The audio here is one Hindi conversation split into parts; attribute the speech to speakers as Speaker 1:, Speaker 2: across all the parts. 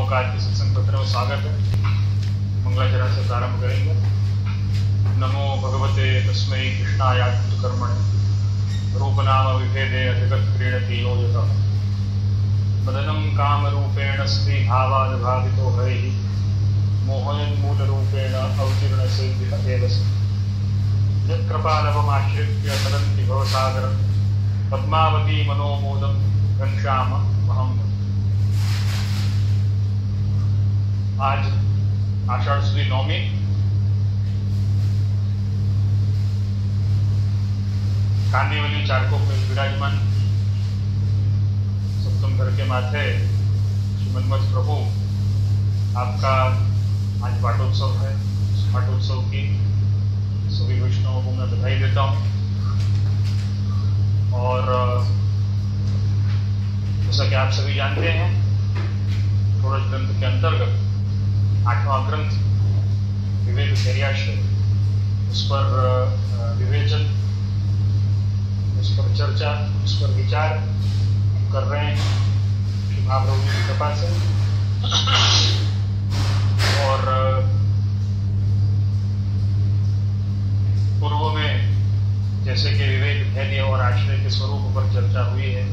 Speaker 1: श्लोक आज के सत्संग पत्र में स्वागत है। मंगलाचरण से प्रारंभ करेंगे। नमो भगवते तस्मै कृष्णायाच्युत कर्मणे रूपनाम विभेदे जगत् क्रीडति यो यतः मदनं कामरूपेण स्त्रीभावानुभावितो हरिः मोहयन्मूलरूपेण अवतीर्णसेव्यः एव यत्कृपालवमाश्रित्य तरन्ति भवसागरं पद्मावती मनोमोदं घनश्याममहं। आज आषाढ़ सुदी नौमी, कांदीवली चारकोप में विराजमान सप्तम घर के माथे श्री मन्मथ प्रभु, आपका आज पाटोत्सव है। इस पाटोत्सव की सभी वैष्णवों को मैं बधाई देता हूँ। और जैसा कि आप सभी जानते हैं, षोडश ग्रंथ के अंतर्गत 8वां ग्रंथ विवेक धैर्याश्रय, उस पर विवेचन, उस पर चर्चा, उस पर विचार कर रहे हैं श्री महाप्रभु जी की कृपा से। और पूर्व में जैसे कि विवेक धैर्य और आश्रय के स्वरूप पर चर्चा हुई है,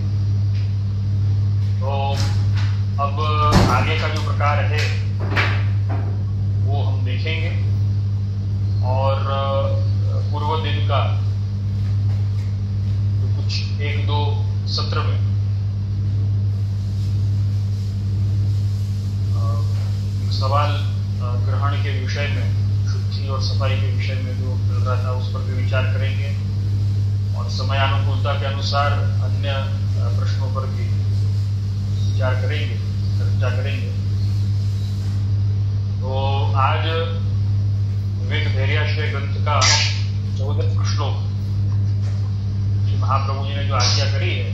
Speaker 1: तो अब आगे का जो प्रकार है वो हम देखेंगे। और पूर्व दिन का कुछ 1-2 सत्र में सवाल ग्रहण के विषय में, शुद्धि और सफाई के विषय में जो चल रहा था उस पर भी विचार करेंगे और समयानुकूलता के अनुसार अन्य प्रश्नों पर भी विचार करेंगे, चर्चा करेंगे। तो आज विवेक धैर्याश्रय ग्रंथ का 14वां श्लोक श्री महाप्रभु जी ने जो आज्ञा करी है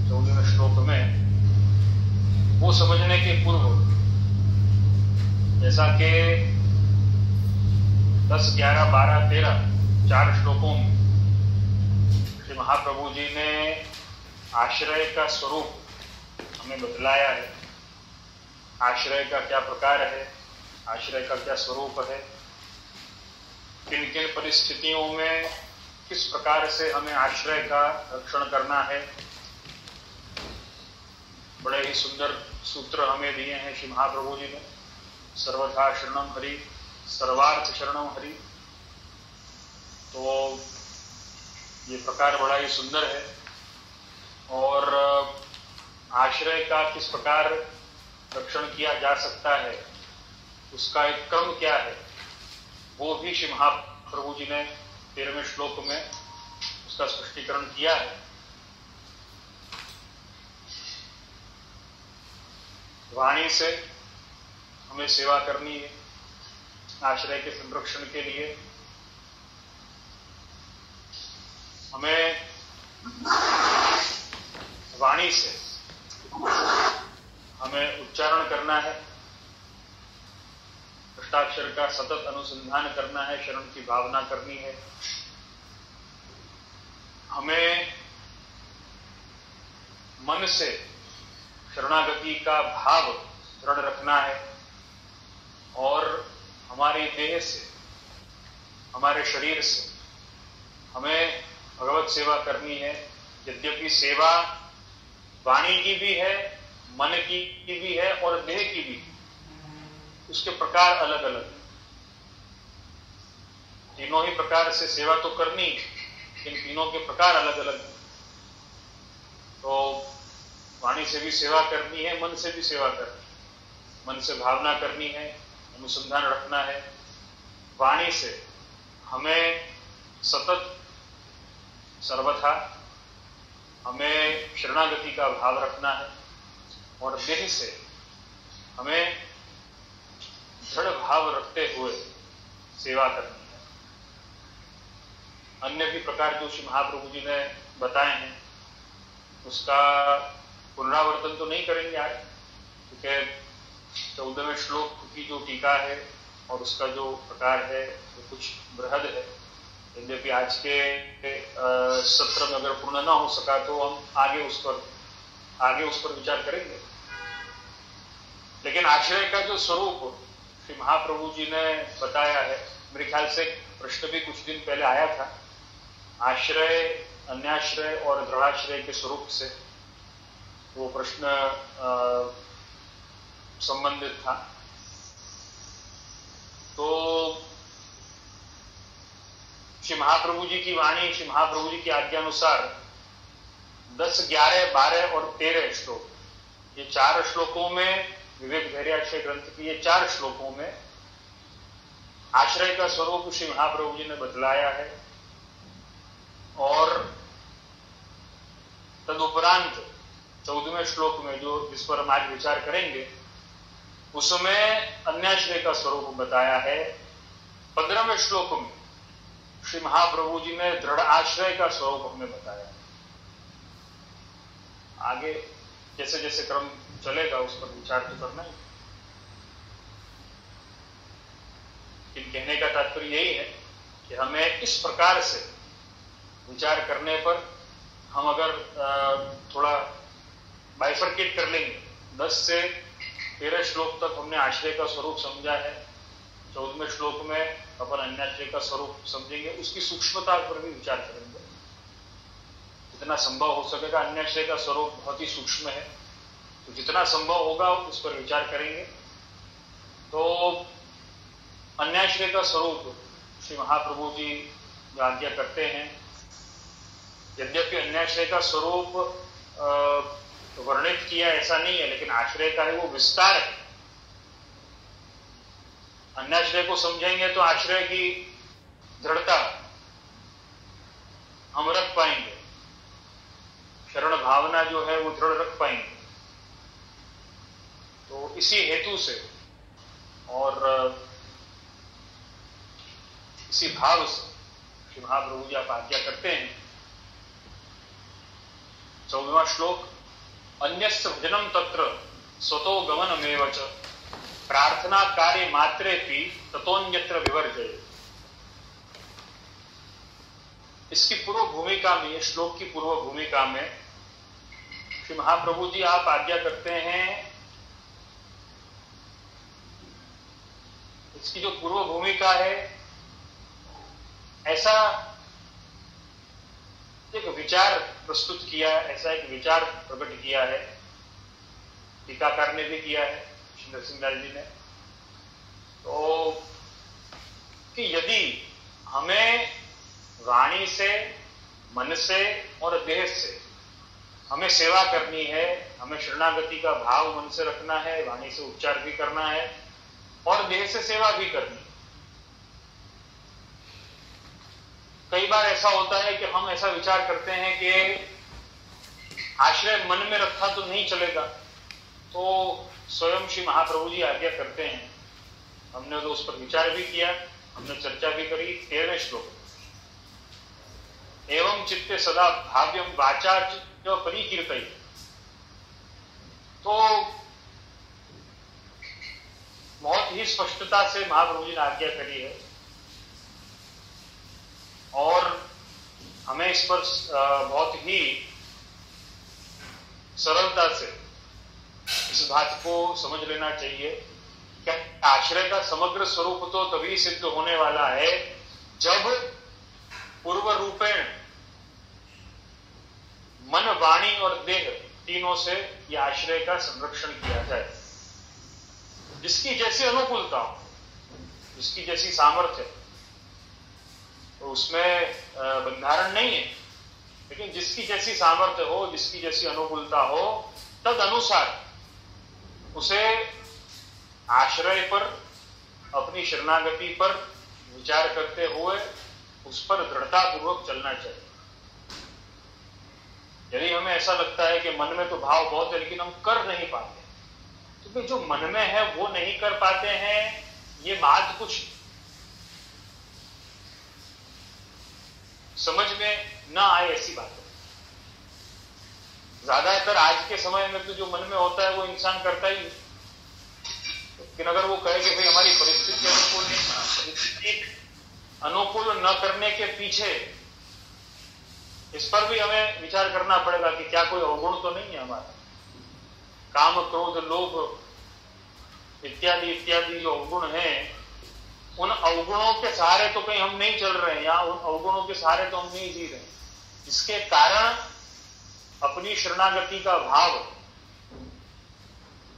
Speaker 1: 14वें श्लोक में, वो समझने के पूर्व, जैसा कि 10, 11, 12, 13 4 श्लोकों में श्री महाप्रभु जी ने आश्रय का स्वरूप हमें बतलाया है। आश्रय का क्या प्रकार है, आश्रय का क्या स्वरूप है, किन किन परिस्थितियों में किस प्रकार से हमें आश्रय का रक्षण करना है। बड़े ही सुंदर सूत्र हमें दिए हैं श्री महाप्रभु जी ने। सर्वथा शरणम हरि, सर्वार्थ शरणम हरि। तो ये प्रकार बड़ा ही सुंदर है। और आश्रय का किस प्रकार रक्षण किया जा सकता है, उसका एक क्रम क्या है, वो भी श्री महाप्रभु जी ने 13वें श्लोक में उसका स्पष्टीकरण किया है। वाणी से हमें सेवा करनी है आश्रय के संरक्षण के लिए। हमें वाणी से हमें उच्चारण करना है, अष्टाक्षर का सतत अनुसंधान करना है, शरण की भावना करनी है। हमें मन से शरणागति का भाव दृढ़ रखना है और हमारी देह से, हमारे शरीर से हमें भगवत सेवा करनी है। यद्यपि सेवा वाणी की भी है, मन की भी है और देह की भी, उसके प्रकार अलग अलग। तीनों ही प्रकार से सेवा तो करनी, इन तीनों के प्रकार अलग अलग। तो वाणी से भी सेवा करनी है, मन से भी सेवा करनी है। मन से भावना करनी है, अनुसंधान रखना है। वाणी से हमें सतत, सर्वथा हमें शरणागति का भाव रखना है। और देह से हमें दृढ़ भाव रखते हुए सेवा करनी है। अन्य भी प्रकार जो श्री महाप्रभु जी ने बताए हैं, उसका पुनरावर्तन तो नहीं करेंगे आज, क्योंकि 14वें श्लोक की जो टीका है और उसका जो प्रकार है वो कुछ बृहद है। यद्यपि आज के सत्र में अगर पूर्ण ना हो सका तो हम आगे उस पर विचार करेंगे। लेकिन आश्रय का जो स्वरूप श्री महाप्रभु जी ने बताया है, मेरे ख्याल से प्रश्न भी कुछ दिन पहले आया था, आश्रय, अन्याश्रय और दृढ़ाश्रय के स्वरूप से वो प्रश्न संबंधित था। तो श्री महाप्रभु जी की वाणी, श्री महाप्रभु जी की आज्ञा अनुसार 10, 11, 12 और 13 श्लोक, ये 4 श्लोकों में, विवेक धैर्याश्रय ग्रंथ की ये 4 श्लोकों में आश्रय का स्वरूप श्री महाप्रभु जी ने बतलाया है। और तदुपरांत 14वें श्लोक में, जो जिस पर हम आज विचार करेंगे, उसमें अन्याश्रय का स्वरूप बताया है। 15वें श्लोक में श्री महाप्रभु जी ने दृढ़ आश्रय का स्वरूप हमें बताया है। आगे जैसे जैसे क्रम चलेगा उस पर विचार तो करना ही। लेकिन कहने का तात्पर्य यही है कि हमें इस प्रकार से विचार करने पर हम अगर थोड़ा बाइफरकेट कर लेंगे, 10 से 13 श्लोक तक हमने आश्रय का स्वरूप समझा है, 14वें श्लोक में अपन अन्याश्रय का स्वरूप समझेंगे, उसकी सूक्ष्मता पर भी विचार करेंगे। जितना संभव हो सकेगा, अन्याश्रय का स्वरूप बहुत ही सूक्ष्म है, तो जितना संभव होगा उस पर विचार करेंगे। तो अन्याश्रय का स्वरूप श्री महाप्रभु जी जो आज्ञा करते हैं, यद्यपि अन्याश्रय का स्वरूप वर्णित किया ऐसा नहीं है, लेकिन आश्रय का है वो विस्तार है। अन्याश्रय को समझेंगे तो आश्रय की दृढ़ता हम रख पाएंगे, शरण भावना जो है वो दृढ़ रख पाएंगे। तो इसी हेतु से और इसी भाव से श्री महाप्रभु जी आप आज्ञा करते हैं। 14वां श्लोक, अन्यस्य भजनम तत्र स्वतो गमनमेव च प्रार्थना कार्य मात्रेपि ततोन्यत्र विवर्जय। इसकी पूर्व भूमिका में, श्लोक की पूर्व भूमिका में श्री महाप्रभु जी आप आज्ञा करते हैं, इसकी जो पूर्व भूमिका है, ऐसा एक विचार प्रस्तुत किया, ऐसा एक विचार प्रकट किया है, टीकाकार ने भी किया है, श्री नरसिंहलाल जी ने। तो कि यदि हमें वाणी से, मन से और देह से हमें सेवा करनी है, हमें शरणागति का भाव मन से रखना है, वाणी से उच्चार भी करना है और देह से सेवा भी करनी है। कई बार ऐसा होता है कि हम ऐसा विचार करते हैं कि आश्रय मन में रखा तो नहीं चलेगा, तो स्वयं श्री महाप्रभु जी आज्ञा करते हैं। हमने तो उस पर विचार भी किया, हमने चर्चा भी करी। 13वें श्लोक, एवं चित्ते सदा भाव्यम वाचा च परिकीर्तय। तो बहुत ही स्पष्टता से महाप्रभु जी ने आज्ञा करी है और हमें इस पर बहुत ही सरलता से इस बात को समझ लेना चाहिए कि आश्रय का समग्र स्वरूप तो तभी सिद्ध होने वाला है जब पूर्व रूपेण मन, वाणी और देह तीनों से यह आश्रय का संरक्षण किया जाए। जिसकी जैसी अनुकूलता हो, जिसकी जैसी सामर्थ्य, तो उसमें बंधारण नहीं है, लेकिन जिसकी जैसी सामर्थ्य हो, जिसकी जैसी अनुकूलता हो, तद अनुसार उसे आश्रय पर, अपनी शरणागति पर विचार करते हुए उस पर दृढ़ता पूर्वक चलना चाहिए। यदि हमें ऐसा लगता है कि मन में तो भाव बहुत है लेकिन हम कर नहीं पाते, तो फिर जो मन में है वो नहीं कर पाते हैं, ये बात कुछ समझ में ना आए ऐसी बात है। ज्यादातर आज के समय में तो जो मन में होता है वो इंसान करता ही है, लेकिन अगर वो कहे कि भाई हमारी परिस्थिति अनुकूल नहीं, परिस्थिति अनुकूल न करने के पीछे इस पर भी हमें विचार करना पड़ेगा कि क्या कोई अवगुण तो नहीं है हमारा। काम, क्रोध, लोभ इत्यादि इत्यादि जो अवगुण हैं, उन अवगुणों के सहारे तो कहीं हम नहीं चल रहे हैं, या उन अवगुणों के सहारे तो हम नहीं जी रहे हैं, जिसके कारण अपनी शरणागति का भाव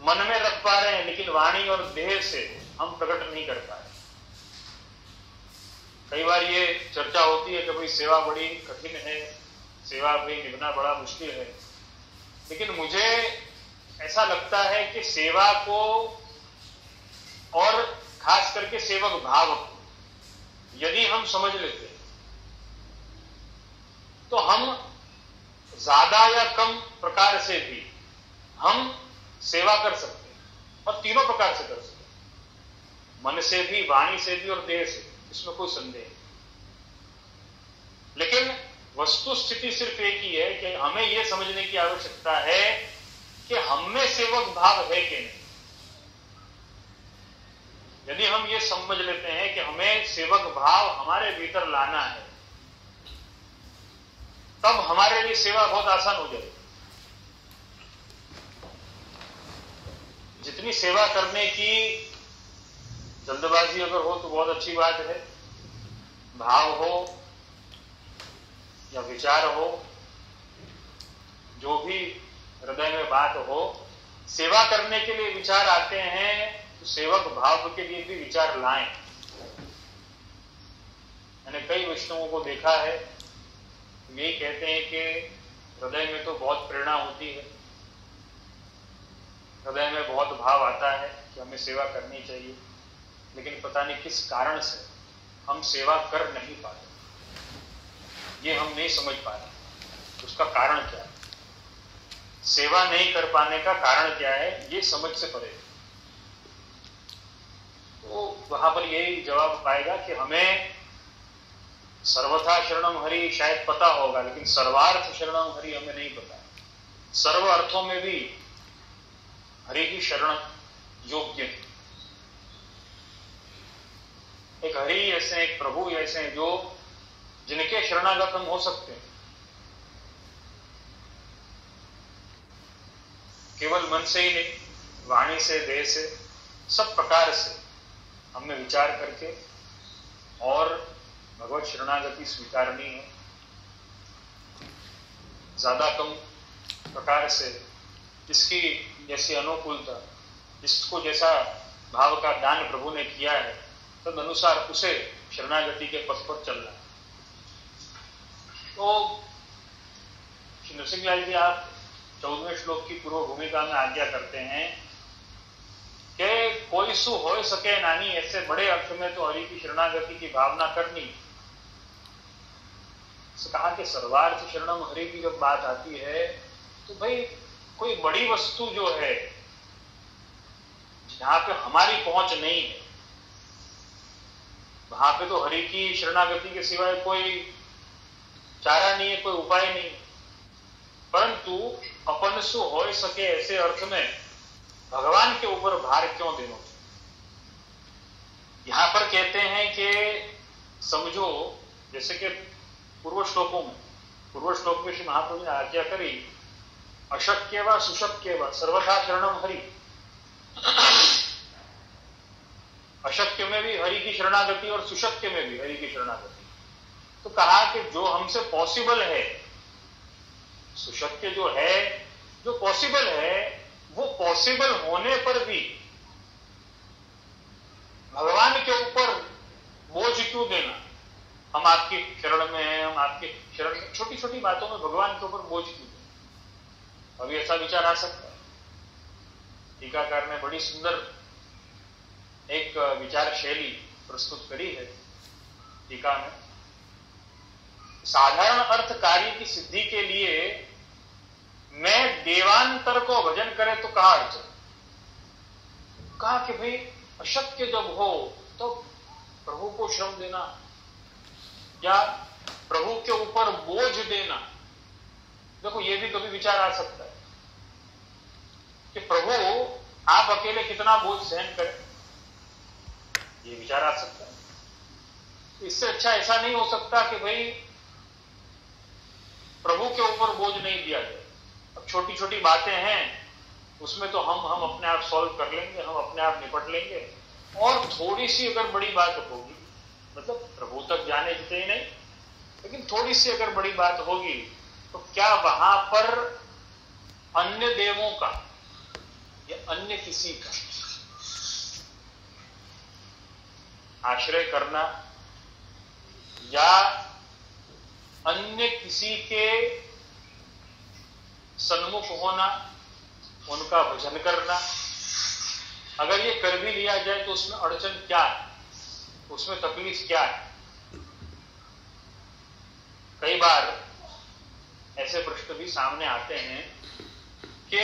Speaker 1: मन में रख पा रहे हैं, लेकिन वाणी और देह से हम प्रकट नहीं कर पा रहे। कई बार ये चर्चा होती है कि भाई सेवा बड़ी कठिन है, सेवा में निभना बड़ा मुश्किल है, लेकिन मुझे ऐसा लगता है कि सेवा को, और खास करके सेवक भाव को यदि हम समझ लेते हैं तो हम ज्यादा या कम प्रकार से भी हम सेवा कर सकते हैं, और तीनों प्रकार से कर सकते हैं, मन से भी, वाणी से भी और देह से, इसमें कोई संदेह नहीं। लेकिन वस्तु स्थिति सिर्फ एक ही है कि हमें यह समझने की आवश्यकता है कि हम में सेवक भाव है कि नहीं। यदि हम ये समझ लेते हैं कि हमें सेवक भाव हमारे भीतर लाना है, तब हमारे लिए सेवा बहुत आसान हो जाएगी। जितनी सेवा करने की जल्दबाजी अगर हो तो बहुत अच्छी बात है, भाव हो या विचार हो, जो भी हृदय में बात हो, सेवा करने के लिए विचार आते हैं तो सेवक भाव के लिए भी विचार लाएं। मैंने कई वैष्णवों को देखा है, यही कहते हैं कि हृदय में तो बहुत प्रेरणा होती है, हृदय में बहुत भाव आता है कि हमें सेवा करनी चाहिए, लेकिन पता नहीं किस कारण से हम सेवा कर नहीं पाते, ये हम नहीं समझ पा रहे। उसका कारण क्या है, सेवा नहीं कर पाने का कारण क्या है, ये समझ से परे। तो वहां पर यही जवाब पाएगा कि हमें सर्वथा शरणम हरि शायद पता होगा, लेकिन सर्वार्थ शरणम हरि हमें नहीं पता। सर्व अर्थों में भी हरि की शरण योग्य है। एक हरि ऐसे, एक प्रभु ऐसे हैं जो जिनके शरणागत हम हो सकते हैं, केवल मन से ही नहीं, वाणी से, देह से, सब प्रकार से हमने विचार करके और भगवत शरणागति स्वीकारनी है। ज्यादा कम प्रकार से जिसकी जैसी अनुकूलता, जिसको जैसा भाव का दान प्रभु ने किया है, तद अनुसार उसे शरणागति के पथ पर चलना है। तो श्री नरसिंहलाल जी, आप 14वें श्लोक की पूर्व भूमिका में आज्ञा करते हैं कि कोई सु हो सके नानी, ऐसे बड़े अर्थ में तो हरि की शरणागति की भावना करनी। कहा कि सर्वार्थ शरणम हरि की जब बात आती है तो भाई कोई बड़ी वस्तु जो है जहां पे हमारी पहुंच नहीं है, वहां पे तो हरि की शरणागति के सिवाय कोई चारा नहीं है, कोई उपाय नहीं। परंतु अपन सु हो सके ऐसे अर्थ में भगवान के ऊपर भार क्यों देना। यहां पर कहते हैं कि समझो, जैसे कि पूर्व श्लोकों में, पूर्व श्लोक में श्री महाप्रभु ने आज्ञा करी, अशक्य व सुशक्य व सर्वथा शरणम हरि। अशक्य में भी हरि की शरणागति और सुशक्य में भी हरि की शरणागति। तो कहा कि जो हमसे पॉसिबल है, सुशक्य जो है, जो पॉसिबल है, वो पॉसिबल होने पर भी भगवान के ऊपर बोझ क्यों देना। हम आपकी शरण में हैं, हम आपके शरण में, छोटी छोटी बातों में भगवान के ऊपर बोझ क्यों देना। अभी ऐसा विचार आ सकता है। टीकाकार ने बड़ी सुंदर एक विचार शैली प्रस्तुत करी है टीका में। साधारण अर्थ कार्य की सिद्धि के लिए मैं देवांतर को भजन करे तो कहा अड़चन। कहा कि भाई अशक्य जब हो तो प्रभु को श्रम देना या प्रभु के ऊपर बोझ देना, देखो ये भी कभी विचार आ सकता है कि प्रभु आप अकेले कितना बोझ सहन करें, ये विचार आ सकता है। इससे अच्छा ऐसा नहीं हो सकता कि भाई प्रभु के ऊपर बोझ नहीं दिया जाए। अब छोटी छोटी बातें हैं उसमें तो हम अपने आप सॉल्व कर लेंगे, हम अपने आप निपट लेंगे। और थोड़ी सी अगर बड़ी बात होगी, मतलब प्रभु तक जाने जितने ही नहीं, लेकिन थोड़ी सी अगर बड़ी बात होगी, तो क्या वहां पर अन्य देवों का या अन्य किसी का आश्रय करना या अन्य किसी के सन्मुख होना, उनका भजन करना, अगर ये कर भी लिया जाए तो उसमें अड़चन क्या है, उसमें तकलीफ क्या है? कई बार ऐसे प्रश्न भी सामने आते हैं कि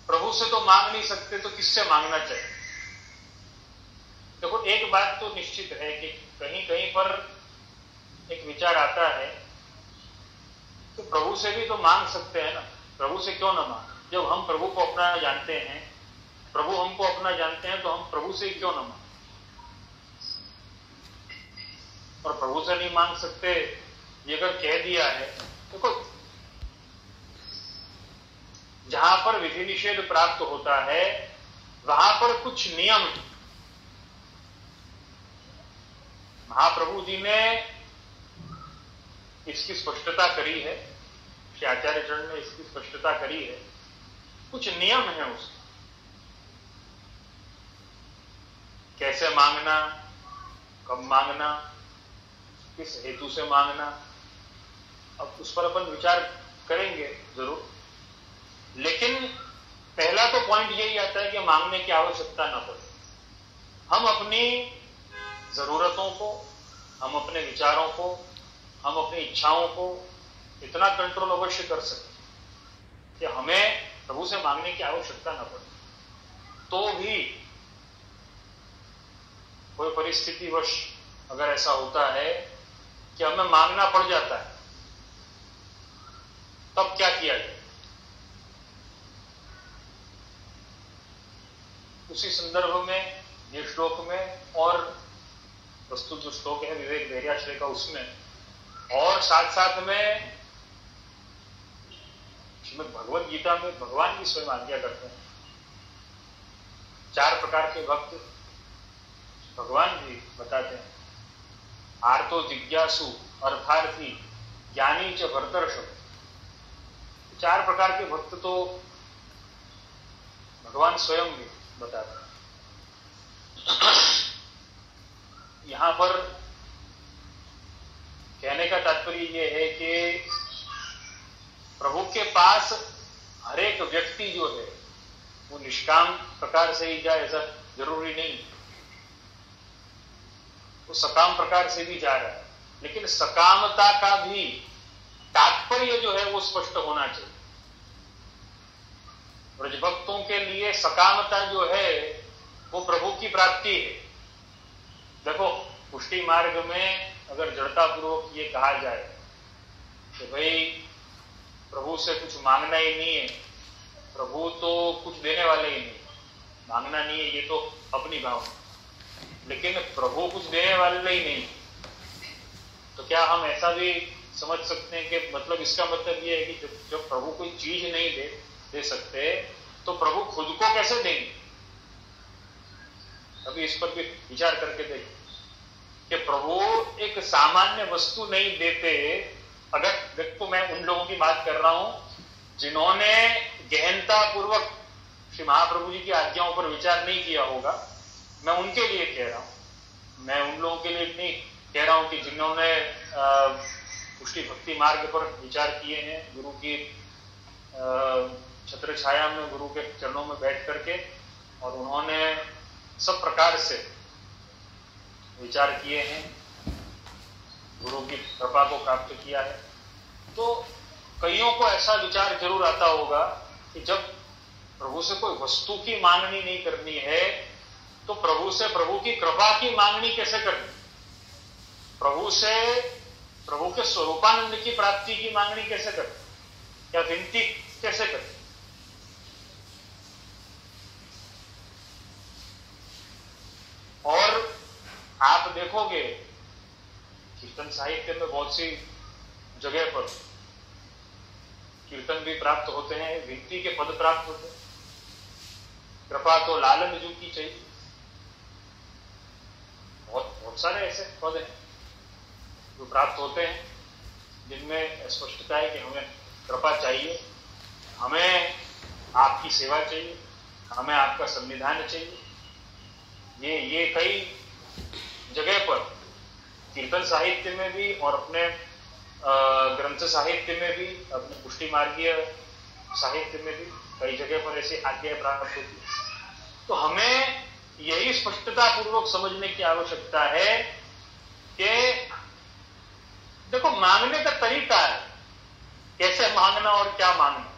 Speaker 1: प्रभु से तो मांग नहीं सकते तो किससे मांगना चाहिए? देखो, एक बात तो निश्चित है कि कहीं कहीं पर एक विचार आता है कि प्रभु से भी तो मांग सकते हैं ना, प्रभु से क्यों ना मांग? जब हम प्रभु को अपना जानते हैं, प्रभु हमको अपना जानते हैं, तो हम प्रभु से क्यों ना मांग? और प्रभु से नहीं मांग सकते ये अगर कह दिया है, देखो जहां पर विधि निषेध प्राप्त होता है वहां पर कुछ नियम है। महाप्रभु जी ने इसकी स्पष्टता करी है, श्री आचार्यचरण ने इसकी स्पष्टता करी है, कुछ नियम है उसके, कैसे मांगना, कब मांगना, किस हेतु से मांगना। अब उस पर अपन विचार करेंगे जरूर, लेकिन पहला तो पॉइंट यही आता है कि मांगने की आवश्यकता न पड़े। हम अपनी जरूरतों को, हम अपने विचारों को, हम अपनी इच्छाओं को इतना कंट्रोल अवश्य कर सकते कि हमें प्रभु से मांगने की आवश्यकता न पड़े। तो भी कोई परिस्थितिवश अगर ऐसा होता है कि हमें मांगना पड़ जाता है, तब क्या किया जाए? उसी संदर्भ में ये श्लोक में, और प्रस्तुत जो श्लोक है विवेक धैर्याश्रय का, उसमें और साथ साथ में श्रीमद् भगवद गीता में भगवान की स्वयं आज्ञा करते हैं। 4 प्रकार के भक्त भगवान भी बताते हैं, आर्तो, जिज्ञासु, अर्थार्थी, ज्ञानी च भरतर्षभ। 4 प्रकार के भक्त तो भगवान स्वयं भी बताते हैं। यहां पर कहने का तात्पर्य यह है कि प्रभु के पास हर एक व्यक्ति जो है वो निष्काम प्रकार से ही जाए ऐसा जरूरी नहीं, वो सकाम प्रकार से भी जा रहा है, लेकिन सकामता का भी तात्पर्य जो है वो स्पष्ट होना चाहिए। ब्रजभक्तों के लिए सकामता जो है वो प्रभु की प्राप्ति है। देखो, पुष्टि मार्ग में अगर जड़तापूर्वक ये कहा जाए कि भाई प्रभु से कुछ मांगना ही नहीं है, प्रभु तो कुछ देने वाले ही नहीं, मांगना नहीं है, ये तो अपनी भावना, लेकिन प्रभु कुछ देने वाले ही नहीं, तो क्या हम ऐसा भी समझ सकते हैं कि मतलब इसका मतलब ये है कि जब प्रभु कोई चीज नहीं दे सकते तो प्रभु खुद को कैसे देंगे? अभी इस पर भी विचार करके देखिए कि प्रभु एक सामान्य वस्तु नहीं देते। अगर देखो, मैं उन लोगों की बात कर रहा हूं जिन्होंने गहनता पूर्वक श्री महाप्रभु जी की आज्ञाओं पर विचार नहीं किया होगा, मैं उनके लिए कह रहा हूं। मैं उन लोगों के लिए नहीं कह रहा हूं कि जिन्होंने पुष्टि भक्ति मार्ग पर विचार किए हैं, गुरु की छत्र छाया में, गुरु के चरणों में बैठ करके, और उन्होंने सब प्रकार से विचार किए हैं, गुरु की कृपा को प्राप्त किया है। तो कईयों को ऐसा विचार जरूर आता होगा कि जब प्रभु से कोई वस्तु की मांगनी नहीं करनी है तो प्रभु से प्रभु की कृपा की मांगनी कैसे करनी? प्रभु से प्रभु के स्वरूपानंद की प्राप्ति की मांगनी कैसे करनी या विनती कैसे करनी? और आप देखोगे कीर्तन साहित्य में बहुत सी जगह पर कीर्तन भी प्राप्त होते हैं, विनती के पद प्राप्त होते हैं। कृपा तो लालन जू की चाहिए। बहुत बहुत सारे ऐसे पद हैं जो प्राप्त होते हैं, जिनमें स्पष्टता है कि हमें कृपा चाहिए, हमें आपकी सेवा चाहिए, हमें आपका संविधान चाहिए। ये कई जगह पर कीर्तन साहित्य में भी और अपने ग्रंथ साहित्य में भी, अपने पुष्टि मार्गीय साहित्य में भी कई जगह पर ऐसी आज्ञा प्राप्त होती है। तो हमें यही स्पष्टता पूर्वक समझने की आवश्यकता है कि देखो, मांगने का तरीका है, कैसे मांगना और क्या मांगना,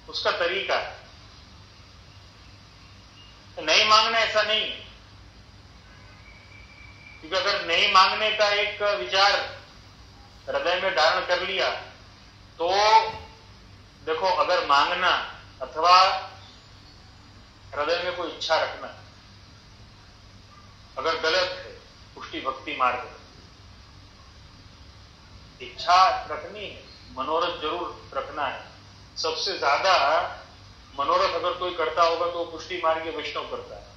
Speaker 1: उसका तरीका है। तो नहीं मांगना ऐसा नहीं है, क्योंकि अगर नहीं मांगने का एक विचार हृदय में धारण कर लिया तो देखो, अगर मांगना अथवा हृदय में कोई इच्छा रखना अगर गलत है, पुष्टि भक्ति मार्ग, इच्छा रखनी है, मनोरथ जरूर रखना है। सबसे ज्यादा मनोरथ अगर कोई करता होगा तो पुष्टि मार्ग वैष्णव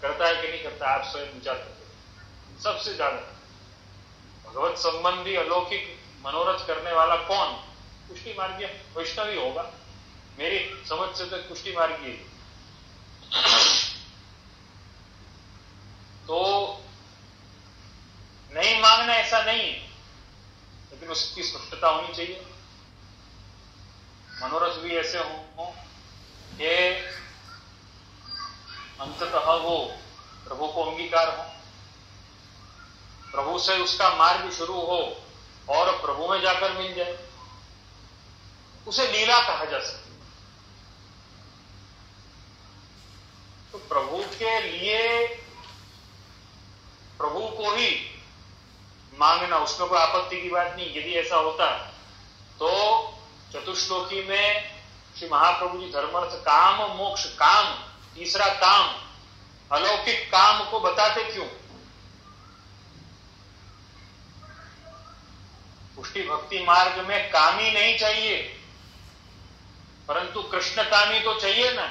Speaker 1: करता है कि नहीं करता, आप स्वयं विचार करते। सबसे ज्यादा भगवत संबंधी अलौकिक मनोरथ करने वाला कौन? पुष्टि मार्ग वैष्णव ही होगा, मेरी समझ से तो पुष्टि मार्गी। तो नहीं मांगना ऐसा नहीं है, लेकिन उसकी स्पष्टता होनी चाहिए। मनोरथ भी ऐसे हो कि अंततः वो प्रभु को अंगीकार हो, प्रभु से उसका मार्ग शुरू हो और प्रभु में जाकर मिल जाए, उसे लीला कहा जा सकता। तो प्रभु के लिए प्रभु को ही मांगना, उसमें कोई आपत्ति की बात नहीं। यदि ऐसा होता तो चतुश्लोकी में श्री महाप्रभु जी धर्मार्थ काम मोक्ष, काम तीसरा काम, अलौकिक काम को बताते क्यों? पुष्टि भक्ति मार्ग में कामी नहीं चाहिए, परंतु कृष्ण कामी तो चाहिए ना।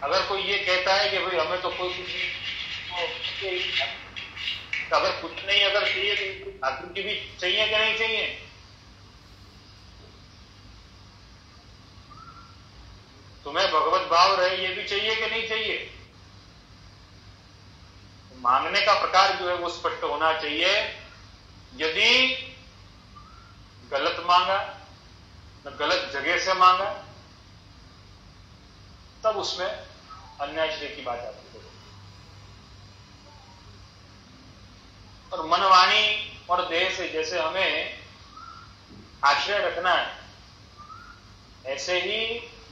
Speaker 1: अगर कोई ये कहता है कि भाई हमें तो कोई कुछ नहीं, तो अगर कुछ नहीं अगर चाहिए तो आकृति भी चाहिए कि नहीं चाहिए? तुम्हें भगवत भाव रहे ये भी चाहिए कि नहीं चाहिए? मांगने का प्रकार जो है वो स्पष्ट होना चाहिए। यदि गलत मांगा, न गलत जगह से मांगा, तब उसमें अन्यायश्रय की बात आती है। और मनवाणी और देह से जैसे हमें आश्रय रखना है, ऐसे ही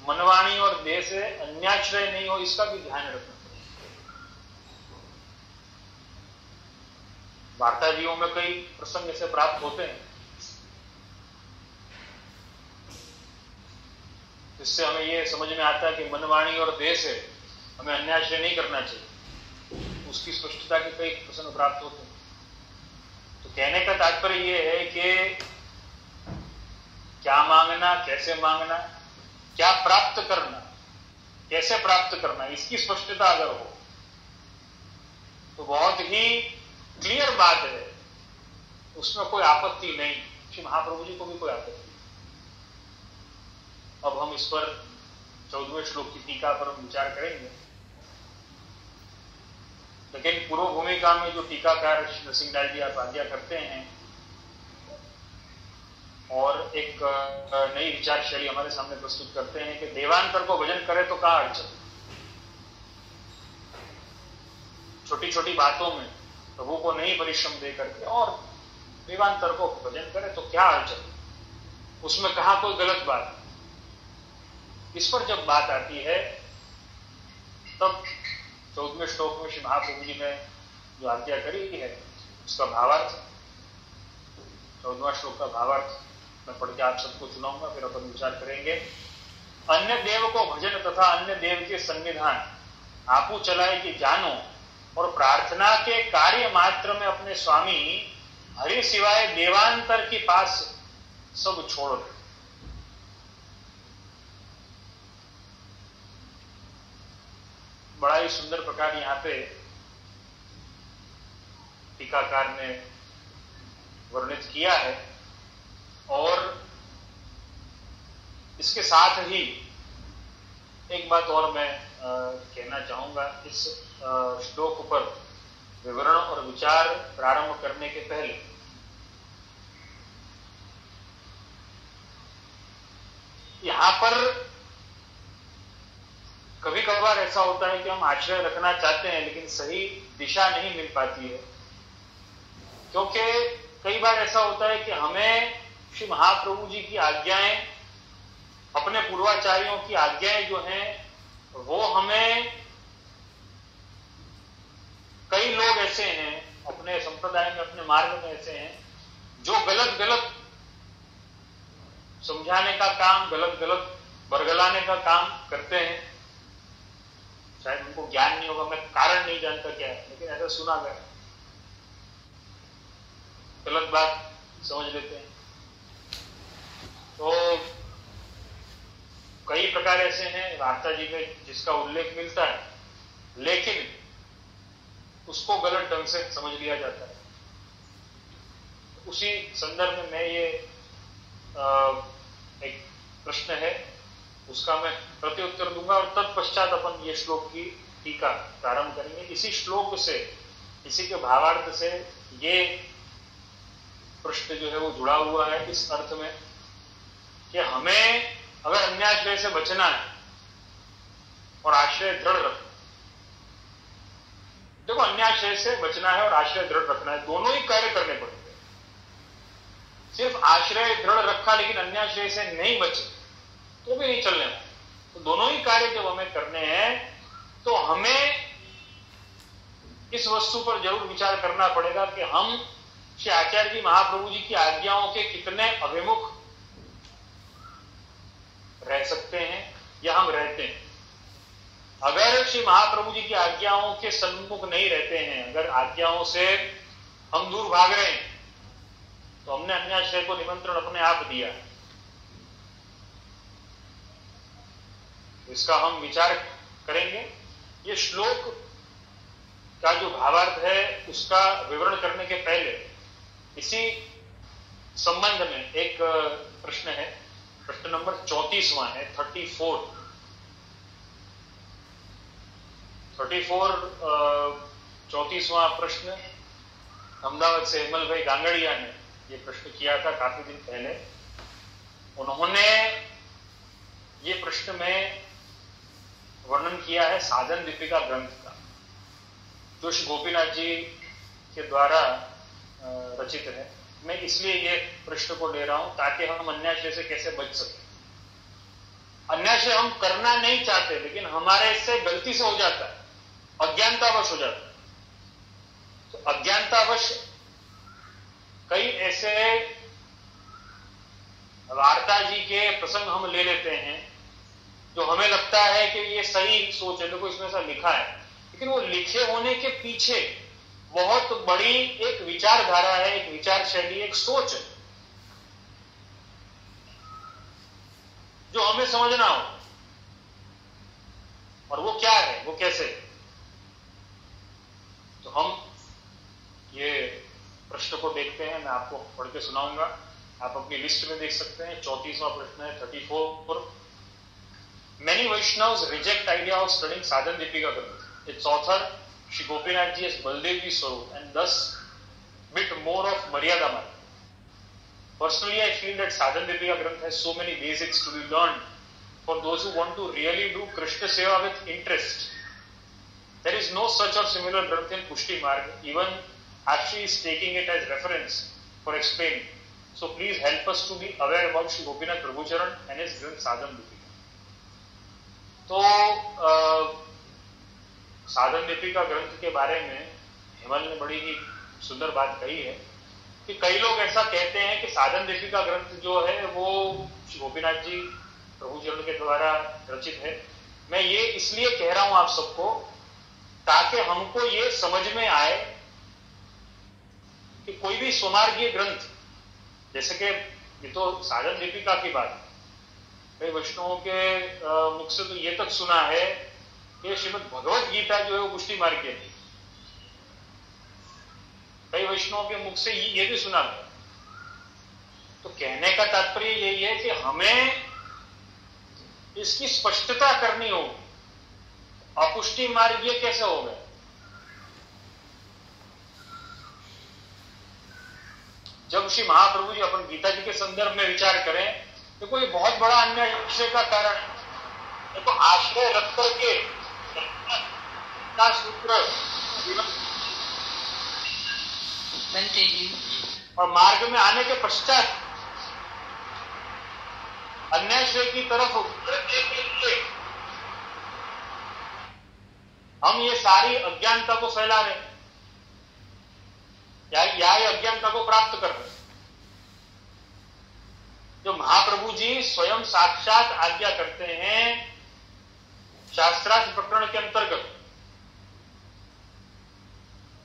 Speaker 1: मनवाणी और देह से अन्याश्रय नहीं हो, इसका भी ध्यान रखना। वार्ताजियों में कई प्रसंग ऐसे प्राप्त होते हैं जिससे हमें यह समझ में आता है कि मनवाणी और देह से हमें अन्याश्रय नहीं करना चाहिए। उसकी स्पष्टता के कई प्रसंग प्राप्त होते हैं। तो कहने का तात्पर्य यह है कि क्या मांगना, कैसे मांगना, क्या प्राप्त करना, कैसे प्राप्त करना, इसकी स्पष्टता अगर हो तो बहुत ही क्लियर बात है, उसमें कोई आपत्ति नहीं। श्री महाप्रभु जी को भी कोई आपत्ति नहीं। अब हम इस पर 14वें श्लोक की टीका पर विचार करेंगे, लेकिन पूर्व भूमिका में जो टीकाकार नरसिंहलाल जी आप आज्ञा करते हैं और एक नई विचार शैली हमारे सामने प्रस्तुत करते हैं कि देवांतर को भजन करे तो क्या अड़चन। छोटी छोटी बातों में प्रभु को नहीं परिश्रम दे करके और देवांतर को भजन करे तो क्या अड़चन, उसमें कहा कोई गलत बात। इस पर जब बात आती है तब 14वें श्लोक में श्री महाप्रभु जी ने जो आज्ञा करी है उसका भावार्थ, 14वां श्लोक का भावार्थ मैं पढ़ के आप सबको सुनाऊंगा, फिर अपन विचार करेंगे। अन्य देव को भजन तथा अन्य देव के संविधान आपू चलाए कि जानो, और प्रार्थना के कार्य मात्र में अपने स्वामी हरि सिवाय देवांतर के पास सब छोड़ दे। बड़ा ही सुंदर प्रकार यहां पे टीकाकार ने वर्णित किया है। और इसके साथ ही एक बात और मैं कहना चाहूंगा। इस श्लोक पर विवरण और विचार प्रारंभ करने के पहले यहां पर कभी कभार ऐसा होता है कि हम आश्रय रखना चाहते हैं लेकिन सही दिशा नहीं मिल पाती है। क्योंकि कई बार ऐसा होता है कि हमें श्री महाप्रभु जी की आज्ञाएं, अपने पूर्वाचार्यों की आज्ञाएं जो हैं वो हमें, कई लोग ऐसे हैं अपने संप्रदाय में, अपने मार्ग में ऐसे हैं जो गलत गलत समझाने का काम, गलत गलत बरगलाने का काम करते हैं। शायद उनको ज्ञान नहीं होगा, मैं कारण नहीं जानता क्या है, लेकिन ऐसा सुना गया, गलत बात समझ लेते हैं। तो कई प्रकार ऐसे हैं वार्ता जी में जिसका उल्लेख मिलता है लेकिन उसको गलत ढंग से समझ लिया जाता है। उसी संदर्भ में मैं ये एक प्रश्न है उसका मैं प्रत्युत्तर दूंगा और तत्पश्चात अपन ये श्लोक की टीका प्रारंभ करेंगे। इसी श्लोक से, इसी के भावार्थ से ये प्रश्न जो है वो जुड़ा हुआ है इस अर्थ में कि हमें अगर अन्याश्रय से बचना है और आश्रय दृढ़ रखना, देखो अन्याश्रय से बचना है और आश्रय दृढ़ रखना है, दोनों ही कार्य करने पड़ेंगे। सिर्फ आश्रय दृढ़ रखा लेकिन अन्याश्रय से नहीं बचे तो भी नहीं चलने वाला। तो दोनों ही कार्य जब हमें करने हैं तो हमें इस वस्तु पर जरूर विचार करना पड़ेगा कि हम श्री आचार्य जी महाप्रभु जी की आज्ञाओं के कितने अभिमुख रह सकते हैं या हम रहते हैं। अगर श्री महाप्रभु जी की आज्ञाओं के सन्मुख नहीं रहते हैं, अगर आज्ञाओं से हम दूर भाग रहे हैं तो हमने अन्याश्रय को निमंत्रण अपने आप दिया। इसका हम विचार करेंगे। ये श्लोक का जो भावार्थ है उसका विवरण करने के पहले इसी संबंध में एक प्रश्न है, प्रश्न नंबर 34वां है, 34 34वां प्रश्न अहमदाबाद से हेमल भाई गांगड़िया ने ये प्रश्न किया था काफी दिन पहले। उन्होंने ये प्रश्न में वर्णन किया है साधन दीपिका ग्रंथ का, जो श्री गोपीनाथ जी के द्वारा रचित है। मैं इसलिए ये प्रश्न को ले रहा हूं ताकि हम अन्याश्रय से कैसे बच सके। अन्याश्रय हम करना नहीं चाहते लेकिन हमारे से गलती से हो जाता है, अज्ञानतावश हो जाता है। तो अज्ञानतावश कई ऐसे वार्ता जी के प्रसंग हम ले लेते हैं जो हमें लगता है कि ये सही सोच है, देखो इसमें ऐसा लिखा है, लेकिन वो लिखे होने के पीछे बहुत बड़ी एक विचारधारा है, एक विचार शैली, एक सोच है जो हमें समझना हो। और वो क्या है, वो कैसे। तो हम ये प्रश्न को देखते हैं, मैं आपको पढ़ के सुनाऊंगा, आप अपनी लिस्ट में देख सकते हैं। 34वां प्रश्न है 34। Many Vaishnavas reject idea of studying Sadhan Deepika Granth. Its author Shri Gopinath Ji as Baldev Ji Swarup and thus bit more of Maryada Marg. Personally, I feel that Sadhan Deepika Granth has so many basics to be learned for those who want to really do Krishna Seva with interest. There is no such or similar Granth in Pushti Marg, even Ashi is taking it as reference for explaining. So please help us to be aware about Shri Gopinath Prabhucharan and his Granth Sadhan Deepika. तो साधन दीपिका ग्रंथ के बारे में हेमल ने बड़ी ही सुंदर बात कही है कि कई लोग ऐसा कहते हैं कि साधन दीपिका ग्रंथ जो है वो श्री गोपीनाथ जी प्रभुचरण के द्वारा रचित है। मैं ये इसलिए कह रहा हूं आप सबको ताकि हमको ये समझ में आए कि कोई भी स्वमार्गीय ग्रंथ, जैसे कि ये तो साधन दीपिका की बात है। कई वैष्णवों के मुख से तो ये तक सुना है कि श्रीमद् भगवत गीता जो है वो पुष्टि मार्ग की थी। कई वैष्णवों के मुख से ये भी सुना है। तो कहने का तात्पर्य यही है कि हमें इसकी स्पष्टता करनी होगी। अपुष्टि मार्ग ये कैसे हो गया? जब श्री महाप्रभु जी अपन गीता जी के संदर्भ में विचार करें तो कोई बहुत बड़ा अन्य आश्रय का कारण है। तो आश्रय रख करके सूत्र और मार्ग में आने के पश्चात अन्याश्रय की तरफ हम ये सारी अज्ञानता को फैला रहे या ये अज्ञानता को प्राप्त कर रहे। जो महाप्रभु जी स्वयं साक्षात आज्ञा करते हैं शास्त्रार्थ प्रकरण के अंतर्गत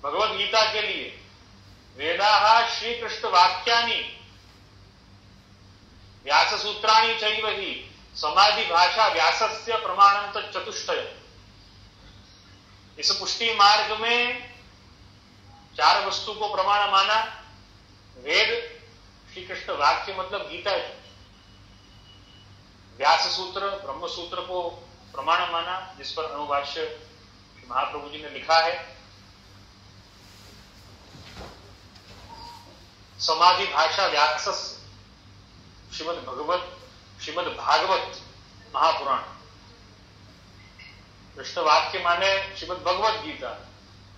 Speaker 1: भगवद गीता के लिए, वेदाः श्री कृष्ण वाक्यानि व्यास सूत्राणि चैव हि समाधि भाषा व्यासस्य प्रमाणंत चतुष्टय। इस पुष्टि मार्ग में 4 वस्तु को प्रमाण माना। वेद, श्री कृष्ण वाक्य मतलब गीता है। व्यास सूत्र, ब्रह्म सूत्र को प्रमाण माना, जिस पर अनुभाष्य महाप्रभु जी ने लिखा है। समाधि भाषा व्यास, श्रीमद् भागवत महापुराण। कृष्ण वाक्य माने श्रीमद् भगवत गीता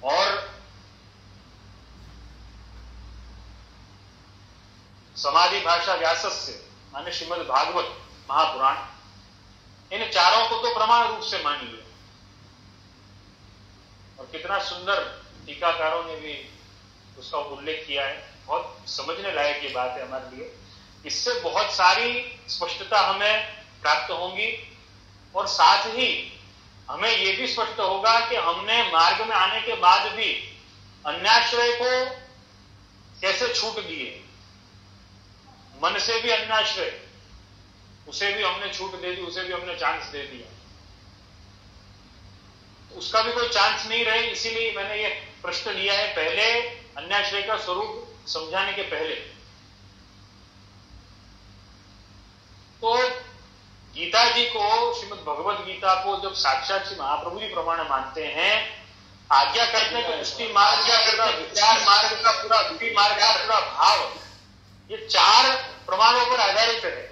Speaker 1: और समाधि भाषा व्यासस्य माने श्रीमद् भागवत महापुराण। इन चारों को तो प्रमाण रूप से मान लिया। और कितना सुंदर टीकाकारों ने भी उसका उल्लेख किया है। बहुत समझने लायक ये बात है हमारे लिए। इससे बहुत सारी स्पष्टता हमें प्राप्त होंगी और साथ ही हमें यह भी स्पष्ट होगा कि हमने मार्ग में आने के बाद भी अन्याश्रय को कैसे छूट दिए। मन से भी अन्याश्रय, उसे भी हमने छूट दे दी, उसे भी हमने चांस दे दिया। उसका भी कोई चांस नहीं रहे, इसीलिए मैंने ये प्रश्न लिया है पहले अन्याश्रय का स्वरूप समझाने के पहले। तो गीता जी को, श्रीमद् भगवत गीता को जब साक्षात श्री महाप्रभु जी प्रमाण मानते हैं, आज्ञा करने के पुष्टि मार्ग का पूरा विचार मार्ग का पूरा भक्ति मार्ग का पूरा भाव, ये 4 प्रमाणों पर आधारित है।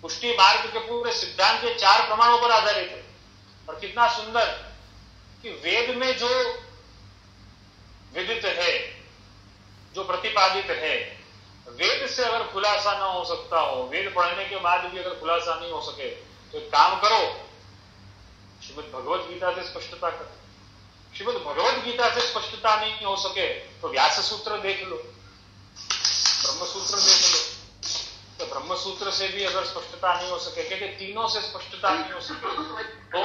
Speaker 1: पुष्टि मार्ग के पूरे सिद्धांत के 4 प्रमाणों पर आधारित है। और कितना सुंदर कि वेद में जो विदित है, जो प्रतिपादित है, वेद से अगर खुलासा ना हो सकता हो, वेद पढ़ने के बाद भी अगर खुलासा नहीं हो सके, तो एक काम करो, श्रीमद् भगवत गीता से स्पष्टता करो। श्रीमद् भगवत गीता से स्पष्टता नहीं हो सके तो व्यास सूत्र देख लो, ब्रह्म सूत्र देख लो। तो ब्रह्म सूत्र से भी अगर स्पष्टता नहीं हो सके, क्योंकि तीनों से स्पष्टता नहीं हो सके, तो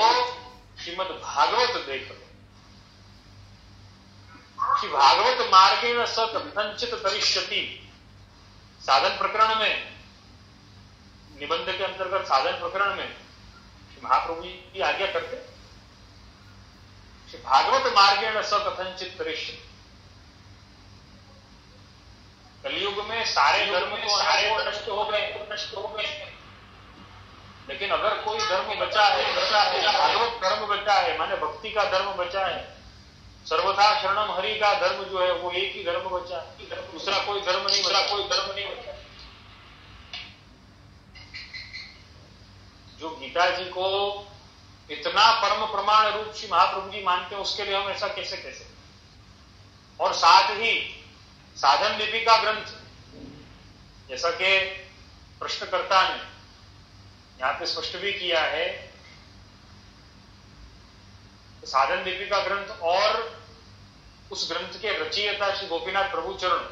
Speaker 1: श्रीमद् भागवत देख लो। श्री भागवत मार्गेण स कथंचित करिष्यति, साधन प्रकरण में, निबंध के अंतर्गत साधन प्रकरण में महाप्रभु जी आज्ञा करते, श्री भागवत मार्गेण स कथंचित करिष्यति। कलयुग में सारे धर्म तो नष्ट हो गए, लेकिन अगर कोई धर्म बचा है, भागवत धर्म बचा है, माने भक्ति का धर्म बचा है, सर्वथा शरणम हरि का धर्म जो है वो एक ही धर्म बचा है, दूसरा कोई धर्म नहीं बचा। जो गीता जी को इतना परम प्रमाण रूप श्री महाप्रभु जी मानते हैं, उसके लिए हम ऐसा कैसे कह सकते। और साथ ही साधन लिपिका ग्रंथ, जैसा कि प्रश्नकर्ता ने यहां पे स्पष्ट भी किया है, तो साधन लिपिका ग्रंथ और उस ग्रंथ के रचयिता श्री गोपीनाथ प्रभु चरण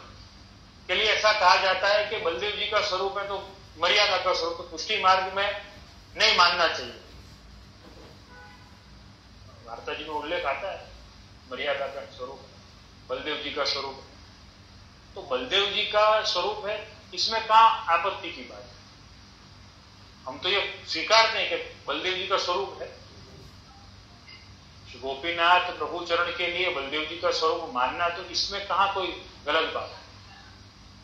Speaker 1: के लिए ऐसा कहा जाता है कि बलदेव जी का स्वरूप है तो मर्यादा का स्वरूप, तो पुष्टि मार्ग में नहीं मानना चाहिए। वार्ता जी में उल्लेख आता है मर्यादा का स्वरूप बलदेव जी का स्वरूप। तो बलदेव जी का स्वरूप है इसमें कहां आपत्ति की बात है? हम तो ये स्वीकारते हैं कि बलदेव जी का स्वरूप है। गोपीनाथ प्रभु चरण के लिए बलदेव जी का स्वरूप मानना, तो इसमें कहां कोई गलत बात है?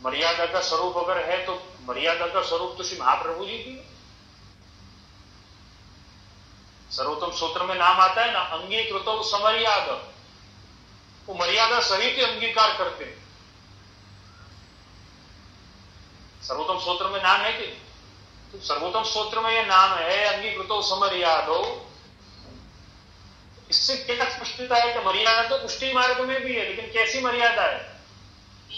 Speaker 1: मर्यादा का स्वरूप अगर है तो मर्यादा का स्वरूप तो श्री महाप्रभु जी की। सर्वोत्तम सूत्र में नाम आता है ना, अंगीकृतो समर्याद, वो मर्यादा सहित अंगीकार करते हैं। सर्वोत्तम सूत्र में नाम है कि तो सर्वोत्तम सूत्र में यह नाम है अंगीकृतो समर्यादो। इससे क्या स्पष्टता है कि मर्यादा तो पुष्टि मार्ग में भी है, लेकिन कैसी मर्यादा है?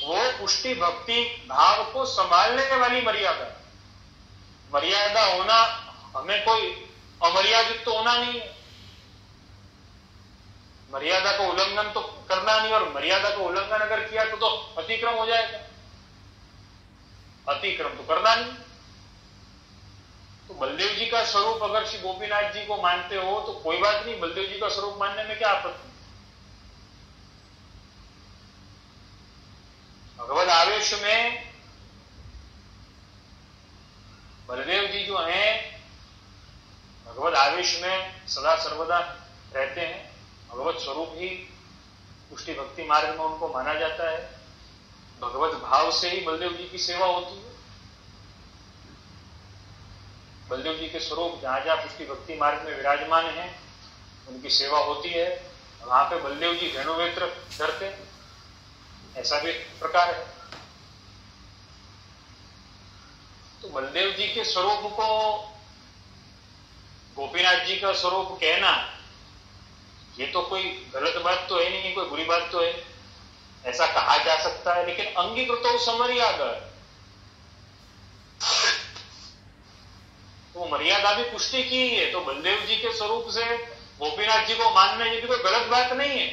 Speaker 1: वो पुष्टि भक्ति भाव को संभालने वाली मर्यादा। मर्यादा होना, हमें कोई अमर्यादित तो होना नहीं है। मर्यादा को उल्लंघन तो करना नहीं, और मर्यादा को उल्लंघन अगर किया तो अतिक्रम हो जाएगा। अतिक्रम तो करना नहीं। तो बलदेव जी का स्वरूप अगर श्री गोपीनाथ जी को मानते हो तो कोई बात नहीं, बलदेव जी का स्वरूप मानने में क्या आपत्ति? भगवत आवेश में बलदेव जी जो हैं, भगवत आवेश में सदा सर्वदा रहते हैं। भगवत स्वरूप ही पुष्टि भक्ति मार्ग में उनको माना जाता है। भगवत भाव से ही बलदेव जी की सेवा होती है। बलदेव जी के स्वरूप जहां जहां पुष्टि भक्ति मार्ग में विराजमान है, उनकी सेवा होती है। वहां पे बलदेव जी वेणुवेत्र धरते हैं, ऐसा भी प्रकार है। तो बलदेव जी के स्वरूप को गोपीनाथ जी का स्वरूप कहना, ये तो कोई गलत बात तो है नहीं, कोई बुरी बात तो है, ऐसा कहा जा सकता है। लेकिन अंगीकृतो समर्यादा, तो मर्यादा भी पुष्टि की ही है। तो बलदेव जी के स्वरूप से गोपीनाथ जी को मानना, ये भी कोई गलत बात नहीं है,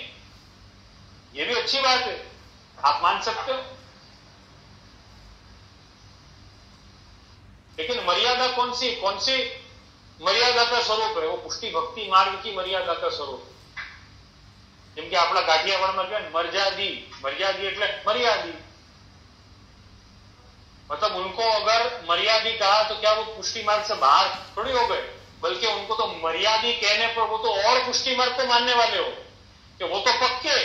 Speaker 1: ये भी अच्छी बात है, आप मान सकते हो। लेकिन मर्यादा कौन सी मर्यादा का स्वरूप है? वो पुष्टि भक्ति मार्ग की मर्यादा का स्वरूप है। જેમ કે આપણા કાઠિયાવાડમાં કહે मर्यादी, मर्यादी એટલે मर्यादी, मतलब उनको अगर मर्यादी कहा तो क्या वो पुष्टि मार्ग से बाहर थोड़ी हो गए, बल्कि उनको तो मर्यादी कहने पर वो तो और पुष्टि मार्ग को मानने वाले हो कि वो तो पक्के,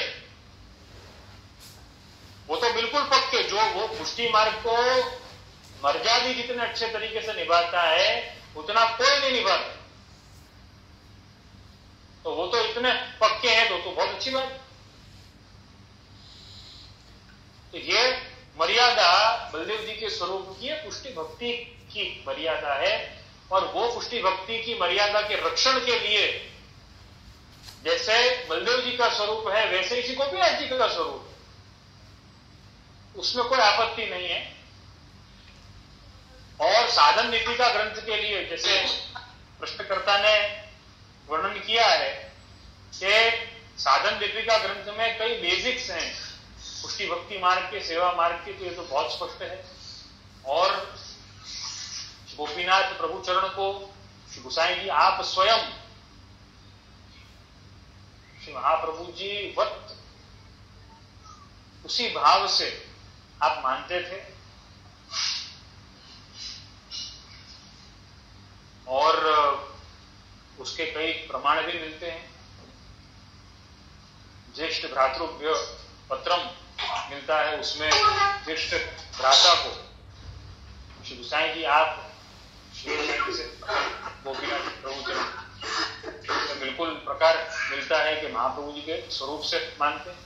Speaker 1: वो तो बिल्कुल पक्के। जो वो पुष्टि मार्ग को मर्यादी जितने अच्छे तरीके से निभाता है उतना कोई नहीं निभाता, तो वो तो इतने पक्के हैं तो बहुत अच्छी बात। तो ये मर्यादा बलदेव जी के स्वरूप की है, पुष्टि भक्ति की मर्यादा है। और वो पुष्टि भक्ति की मर्यादा के रक्षण के लिए जैसे बलदेव जी का स्वरूप है, वैसे इसी गोपीनाथ जी का स्वरूप है, उसमें कोई आपत्ति नहीं है। और साधन दीपिका ग्रंथ के लिए जैसे प्रश्नकर्ता ने वर्णन किया है कि साधन दीपिका ग्रंथ में कई बेसिक्स हैं पुष्टि भक्ति मार्ग के, सेवा मार्ग के, तो ये तो बहुत स्पष्ट है। और गोपीनाथ प्रभु चरण को श्री गोसाई जी आप स्वयं श्री महाप्रभु जी वक्त उसी भाव से आप मानते थे। और उसके कई प्रमाण भी मिलते हैं। ज्येष्ठ भ्रातृभ्य पत्रम मिलता है, उसमें ज्येष्ठ भ्राता को श्री गोसाई जी आप श्री से गोपीनाथ प्रभु चरण बिल्कुल प्रकार मिलता है कि महाप्रभु जी के स्वरूप से मानते हैं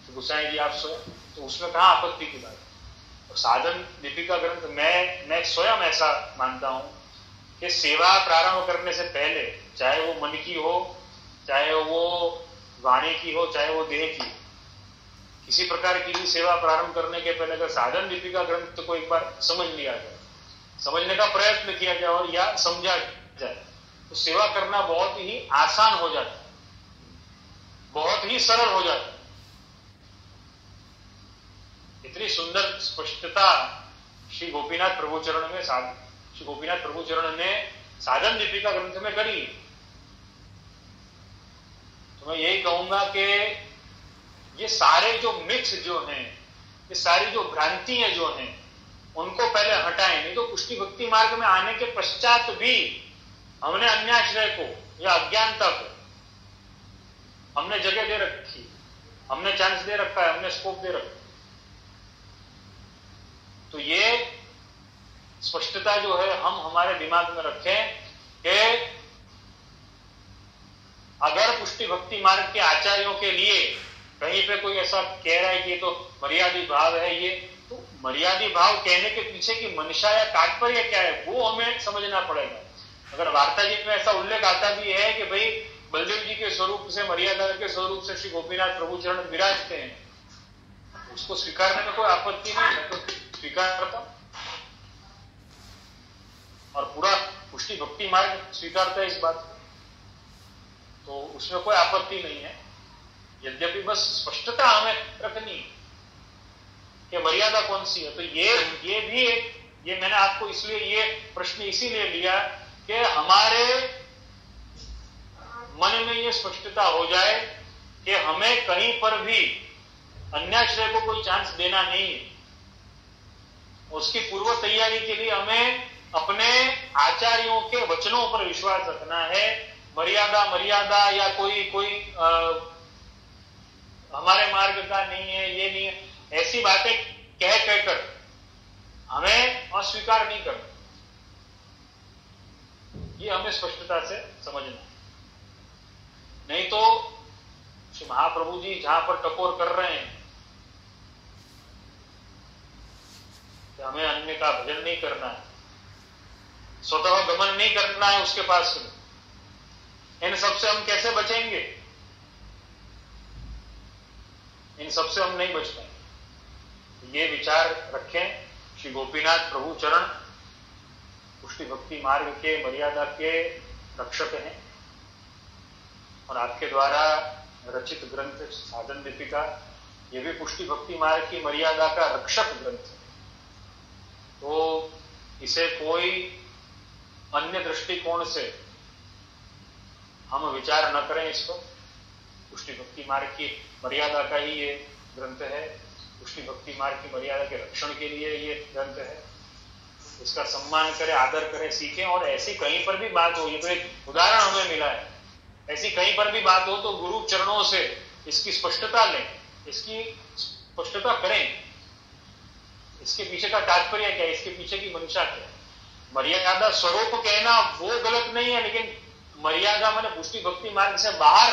Speaker 1: श्री गोसाई जी आप स्वयं, तो उसमें कहां आपत्ति की बात। और साधन दीपिका ग्रंथ मैं स्वयं ऐसा मानता हूं कि सेवा प्रारंभ करने से पहले, चाहे वो मन की हो, चाहे वो वाणी की हो, चाहे वो देह की, किसी प्रकार की भी सेवा प्रारंभ करने के पहले अगर साधन दीपिका ग्रंथ को एक बार समझ लिया जाए, समझने का प्रयत्न किया जाए और या समझा जाए, तो सेवा करना बहुत ही आसान हो जाता है, बहुत ही सरल हो जाता है। इतनी सुंदर स्पष्टता श्री गोपीनाथ प्रभु चरण में श्री गोपीनाथ प्रभु चरण ने साधन दीपिका ग्रंथ में करी। तो मैं यही कहूंगा कि ये सारे जो मिथ्स जो हैं, ये सारी जो भ्रांतियां जो हैं उनको पहले हटाएं। नहीं तो पुष्टि भक्ति मार्ग में आने के पश्चात भी हमने अन्याश्रय को या अज्ञानता को हमने जगह दे रखी, हमने चांस दे रखा है, हमने स्कोप दे रखा है। तो ये स्पष्टता जो है हम हमारे दिमाग में रखें कि अगर पुष्टि भक्ति मार्ग के आचार्यों के लिए कहीं पे कोई ऐसा कह रहा है कि तो मर्यादी भाव है, ये तो मर्यादी भाव कहने के पीछे की मंशा या तात्पर्य क्या है वो हमें समझना पड़ेगा। अगर वार्ता जी में ऐसा उल्लेख आता भी है कि भाई बलदेव जी के स्वरूप से, मर्यादा के स्वरूप से श्री गोपीनाथ प्रभु चरण विराजते हैं, उसको स्वीकारने में कोई आपत्ति नहीं है, तो स्वीकार करता और पूरा पुष्टि भक्ति मार्ग स्वीकारता है इस बात को, तो उसमें कोई आपत्ति नहीं है। यद्यपि बस स्पष्टता हमें रखनी है कि मर्यादा कौन सी है। तो ये भी एक, ये मैंने आपको इसलिए ये प्रश्न इसीलिए लिया कि हमारे मन में ये स्पष्टता हो जाए कि हमें कहीं पर भी अन्याश्रय को कोई चांस देना नहीं है। उसकी पूर्व तैयारी के लिए हमें अपने आचार्यों के वचनों पर विश्वास रखना है। मर्यादा या कोई हमारे मार्ग का नहीं है, ये नहीं है, ऐसी बातें कहकर हमें अस्वीकार नहीं करना। ये हमें स्पष्टता से समझना है। नहीं तो श्री महाप्रभु जी जहां पर टकोर कर रहे हैं कि हमें अन्य का भजन नहीं करना है, स्वतः गमन नहीं करना है उसके पास में, इन सबसे हम कैसे बचेंगे? इन सबसे हम नहीं बच पाएंगे। ये विचार रखें। श्री गोपीनाथ प्रभु चरण पुष्टि भक्ति मार्ग के मर्यादा के रक्षक हैं और आपके द्वारा रचित ग्रंथ साधन दीपिका, ये भी पुष्टि भक्ति मार्ग की मर्यादा का रक्षक ग्रंथ है। तो इसे कोई अन्य दृष्टिकोण से हम विचार न करें। इस पर पुष्टि भक्ति मार्ग की मर्यादा का ही ये ग्रंथ है, पुष्टि भक्ति मार्ग की मर्यादा के रक्षण के लिए ये ग्रंथ है। इसका सम्मान करें, आदर करें, सीखें। और ऐसी कहीं पर भी बात हो, ये तो एक उदाहरण हमें मिला है, ऐसी कहीं पर भी बात हो तो गुरु चरणों से इसकी स्पष्टता लें, इसकी स्पष्टता करें, इसके पीछे का तात्पर्य क्या है, इसके पीछे की मंशा क्या है। मर्यादा स्वरूप कहना वो गलत नहीं है, लेकिन मर्यादा मैंने पुष्टि भक्ति मार्ग से बाहर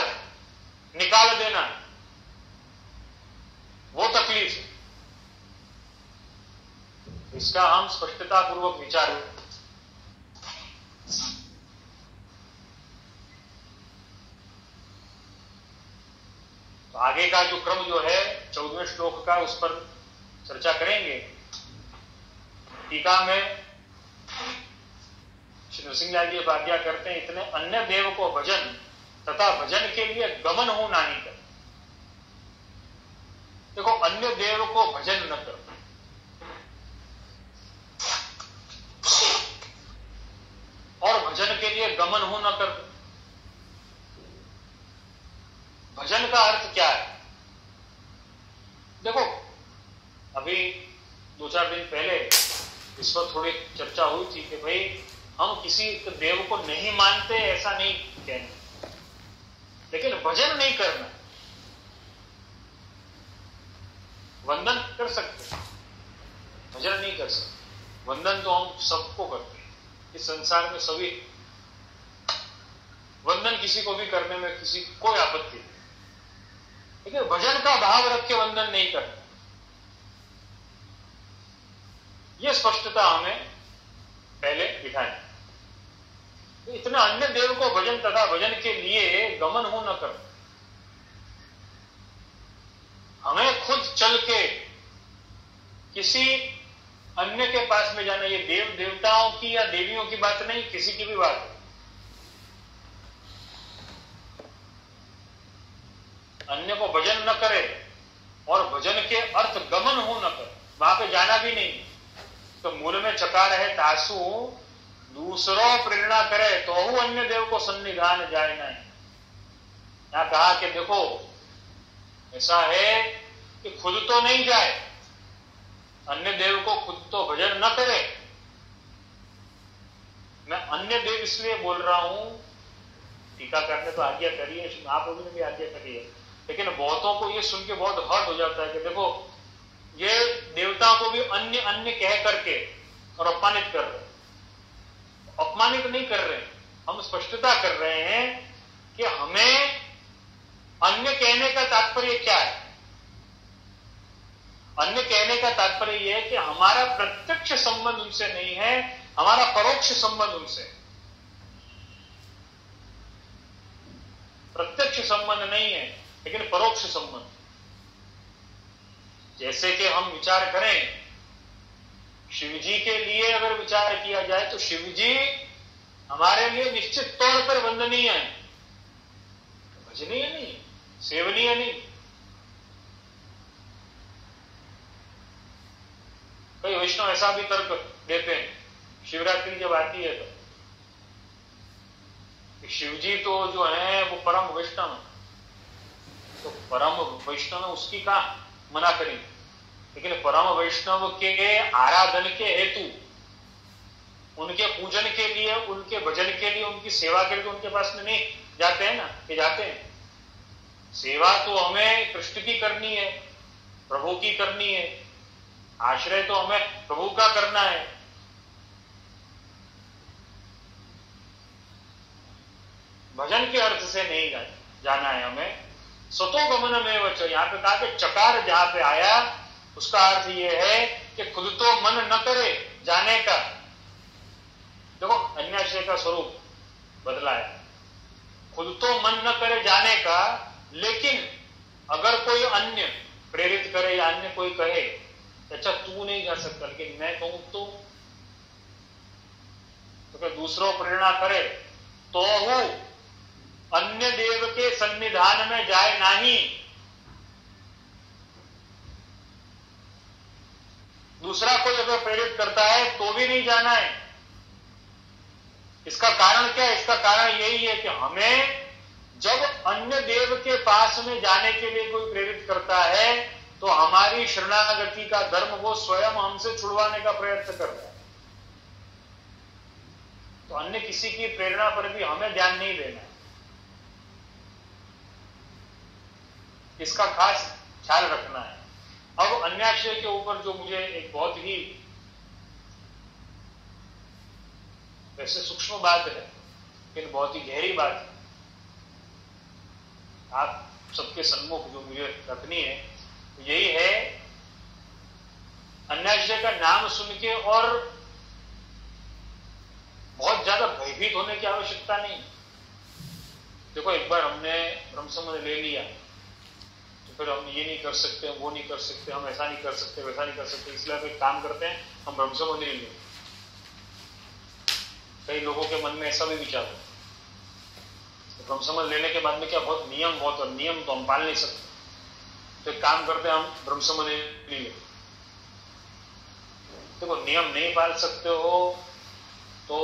Speaker 1: निकाल देना वो तकलीफ है। इसका हम स्पष्टता पूर्वक विचार करें। तो आगे का जो क्रम जो है 14वें श्लोक का, उस पर चर्चा करेंगे। टीका में श्री नृसिंहलाल जी आज्ञा करते हैं, इतने अन्य देव को भजन तथा भजन के लिए गमन हो नहीं कर। देखो, अन्य देव को भजन न कर, और भजन के लिए गमन हो न कर। भजन का अर्थ क्या है? देखो, अभी 2-4 दिन पहले इस पर थोड़ी चर्चा हुई थी कि भाई हम किसी देव को नहीं मानते, ऐसा नहीं कहना, लेकिन भजन नहीं करना। वंदन कर सकते, भजन नहीं कर सकते। वंदन तो हम सबको करते हैं, इस संसार में सभी वंदन किसी को भी करने में किसी कोई आपत्ति नहीं, लेकिन भजन का भाव रख के वंदन नहीं करना, यह स्पष्टता हमें पहले बिठानी। तो इतना अन्य देव को भजन तथा भजन के लिए गमन हो न कर, हमें खुद चल के किसी अन्य के पास में जाना। ये देव देवताओं की या देवियों की बात नहीं, किसी की भी बात है। अन्य को भजन न करे और भजन के अर्थ गमन हो न करे, वहां पे जाना भी नहीं। तो मूल में चकार है तासु, दूसरों प्रेरणा करे तो हूं अन्य देव को सन्निधान जाए नहीं। यहां कहा कि देखो, ऐसा है कि खुद तो नहीं जाए, अन्य देव को खुद तो भजन न करे। मैं अन्य देव इसलिए बोल रहा हूं, टीकाकार ने तो आज्ञा करी है, महाप्रभु ने भी आज्ञा करी है, लेकिन बहुतों को ये सुन के बहुत हर्ट हो जाता है कि देखो ये देवताओं को भी अन्य अन्य कह करके और अपमानित कर रहे हैं। अपमानित नहीं कर रहे हैं, हम स्पष्टता कर रहे हैं कि हमें अन्य कहने का तात्पर्य क्या है। अन्य कहने का तात्पर्य यह है कि हमारा प्रत्यक्ष संबंध उनसे नहीं है, हमारा परोक्ष संबंध उनसे। प्रत्यक्ष संबंध नहीं है लेकिन परोक्ष संबंध। जैसे कि हम विचार करें, शिव जी के लिए अगर विचार किया जाए तो शिव जी हमारे लिए निश्चित तौर पर वंदनीय है, भजनीय नहीं, सेवनीय नहीं। कई वैष्णव ऐसा भी तर्क देते हैं शिवरात्रि जब आती है तो शिव जी तो जो है वो परम वैष्णव है, तो परम वैष्णव उसकी का मना करेंगे, लेकिन परम वैष्णव के आराधन के हेतु, उनके पूजन के लिए, उनके भजन के लिए, उनकी सेवा के लिए तो उनके पास में नहीं जाते हैं ना, कि जाते हैं। सेवा तो हमें कृष्ण की करनी है, प्रभु की करनी है, आश्रय तो हमें प्रभु का करना है। भजन के अर्थ से नहीं जाना है हमें। स्वतो गमन में वच, यहां पे कहा कि चकार जहां पे आया उसका अर्थ यह है कि खुद तो मन न करे जाने का। देखो अन्याश्रय का स्वरूप बदला है, खुद तो मन न करे जाने का, लेकिन अगर कोई अन्य प्रेरित करे या अन्य कोई कहे अच्छा तू नहीं जा सकता, लेकिन मैं कहूं तो क्या दूसरों प्रेरणा करे तो वो अन्य देव के सन्निधान में जाए नहीं। दूसरा कोई अगर प्रेरित करता है तो भी नहीं जाना है। इसका कारण क्या है? इसका कारण यही है कि हमें जब अन्य देव के पास में जाने के लिए कोई प्रेरित करता है तो हमारी शरणागति का धर्म वो स्वयं हमसे छुड़वाने का प्रयत्न करता है। तो अन्य किसी की प्रेरणा पर भी हमें ध्यान नहीं देना है, इसका खास ख्याल रखना है। अब अन्याश्रय के ऊपर जो मुझे एक बहुत ही वैसे सूक्ष्म बात है लेकिन बहुत ही गहरी बात है, आप सबके सम्मुख जो मुझे रखनी है यही है, अन्याश्रय का नाम सुन के और बहुत ज्यादा भयभीत होने की आवश्यकता नहीं। देखो एक बार हमने ब्रह्म संबंध ले लिया तो फिर हम ये नहीं कर सकते, वो नहीं कर सकते, हम ऐसा नहीं कर सकते, वैसा नहीं कर सकते, इसलिए आप एक काम करते हैं हम ब्रह्म संबंध ले लें। कई लोगों के मन में ऐसा भी विचार है ब्रह्म संबंध लेने के बाद में क्या बहुत नियम, बहुत और नियम तो हम पाल नहीं सकते, तो एक काम करते हैं हम ब्रह्म संबंध ले लें। देखो नियम नहीं पाल सकते हो तो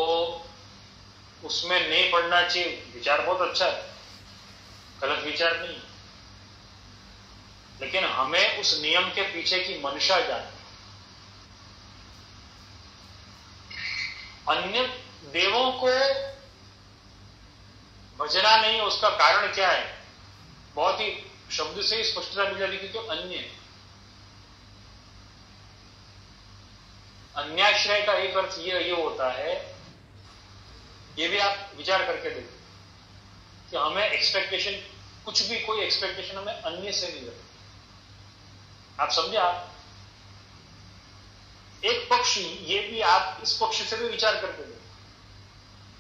Speaker 1: उसमें नहीं पढ़ना चाहिए, विचार बहुत अच्छा है, गलत विचार नहीं, लेकिन हमें उस नियम के पीछे की मंशा जाननी। अन्य देवों को भजना नहीं, उसका कारण क्या है? बहुत ही शब्द से ही स्पष्टता मिल जाती कि अन्य, अन्याश्रय का एक अर्थ ये होता है, ये भी आप विचार करके देखो कि हमें एक्सपेक्टेशन, कुछ भी कोई एक्सपेक्टेशन हमें अन्य से नहीं रखती। आप समझे? आप एक पक्ष, ये भी आप इस पक्ष से भी विचार करके देखो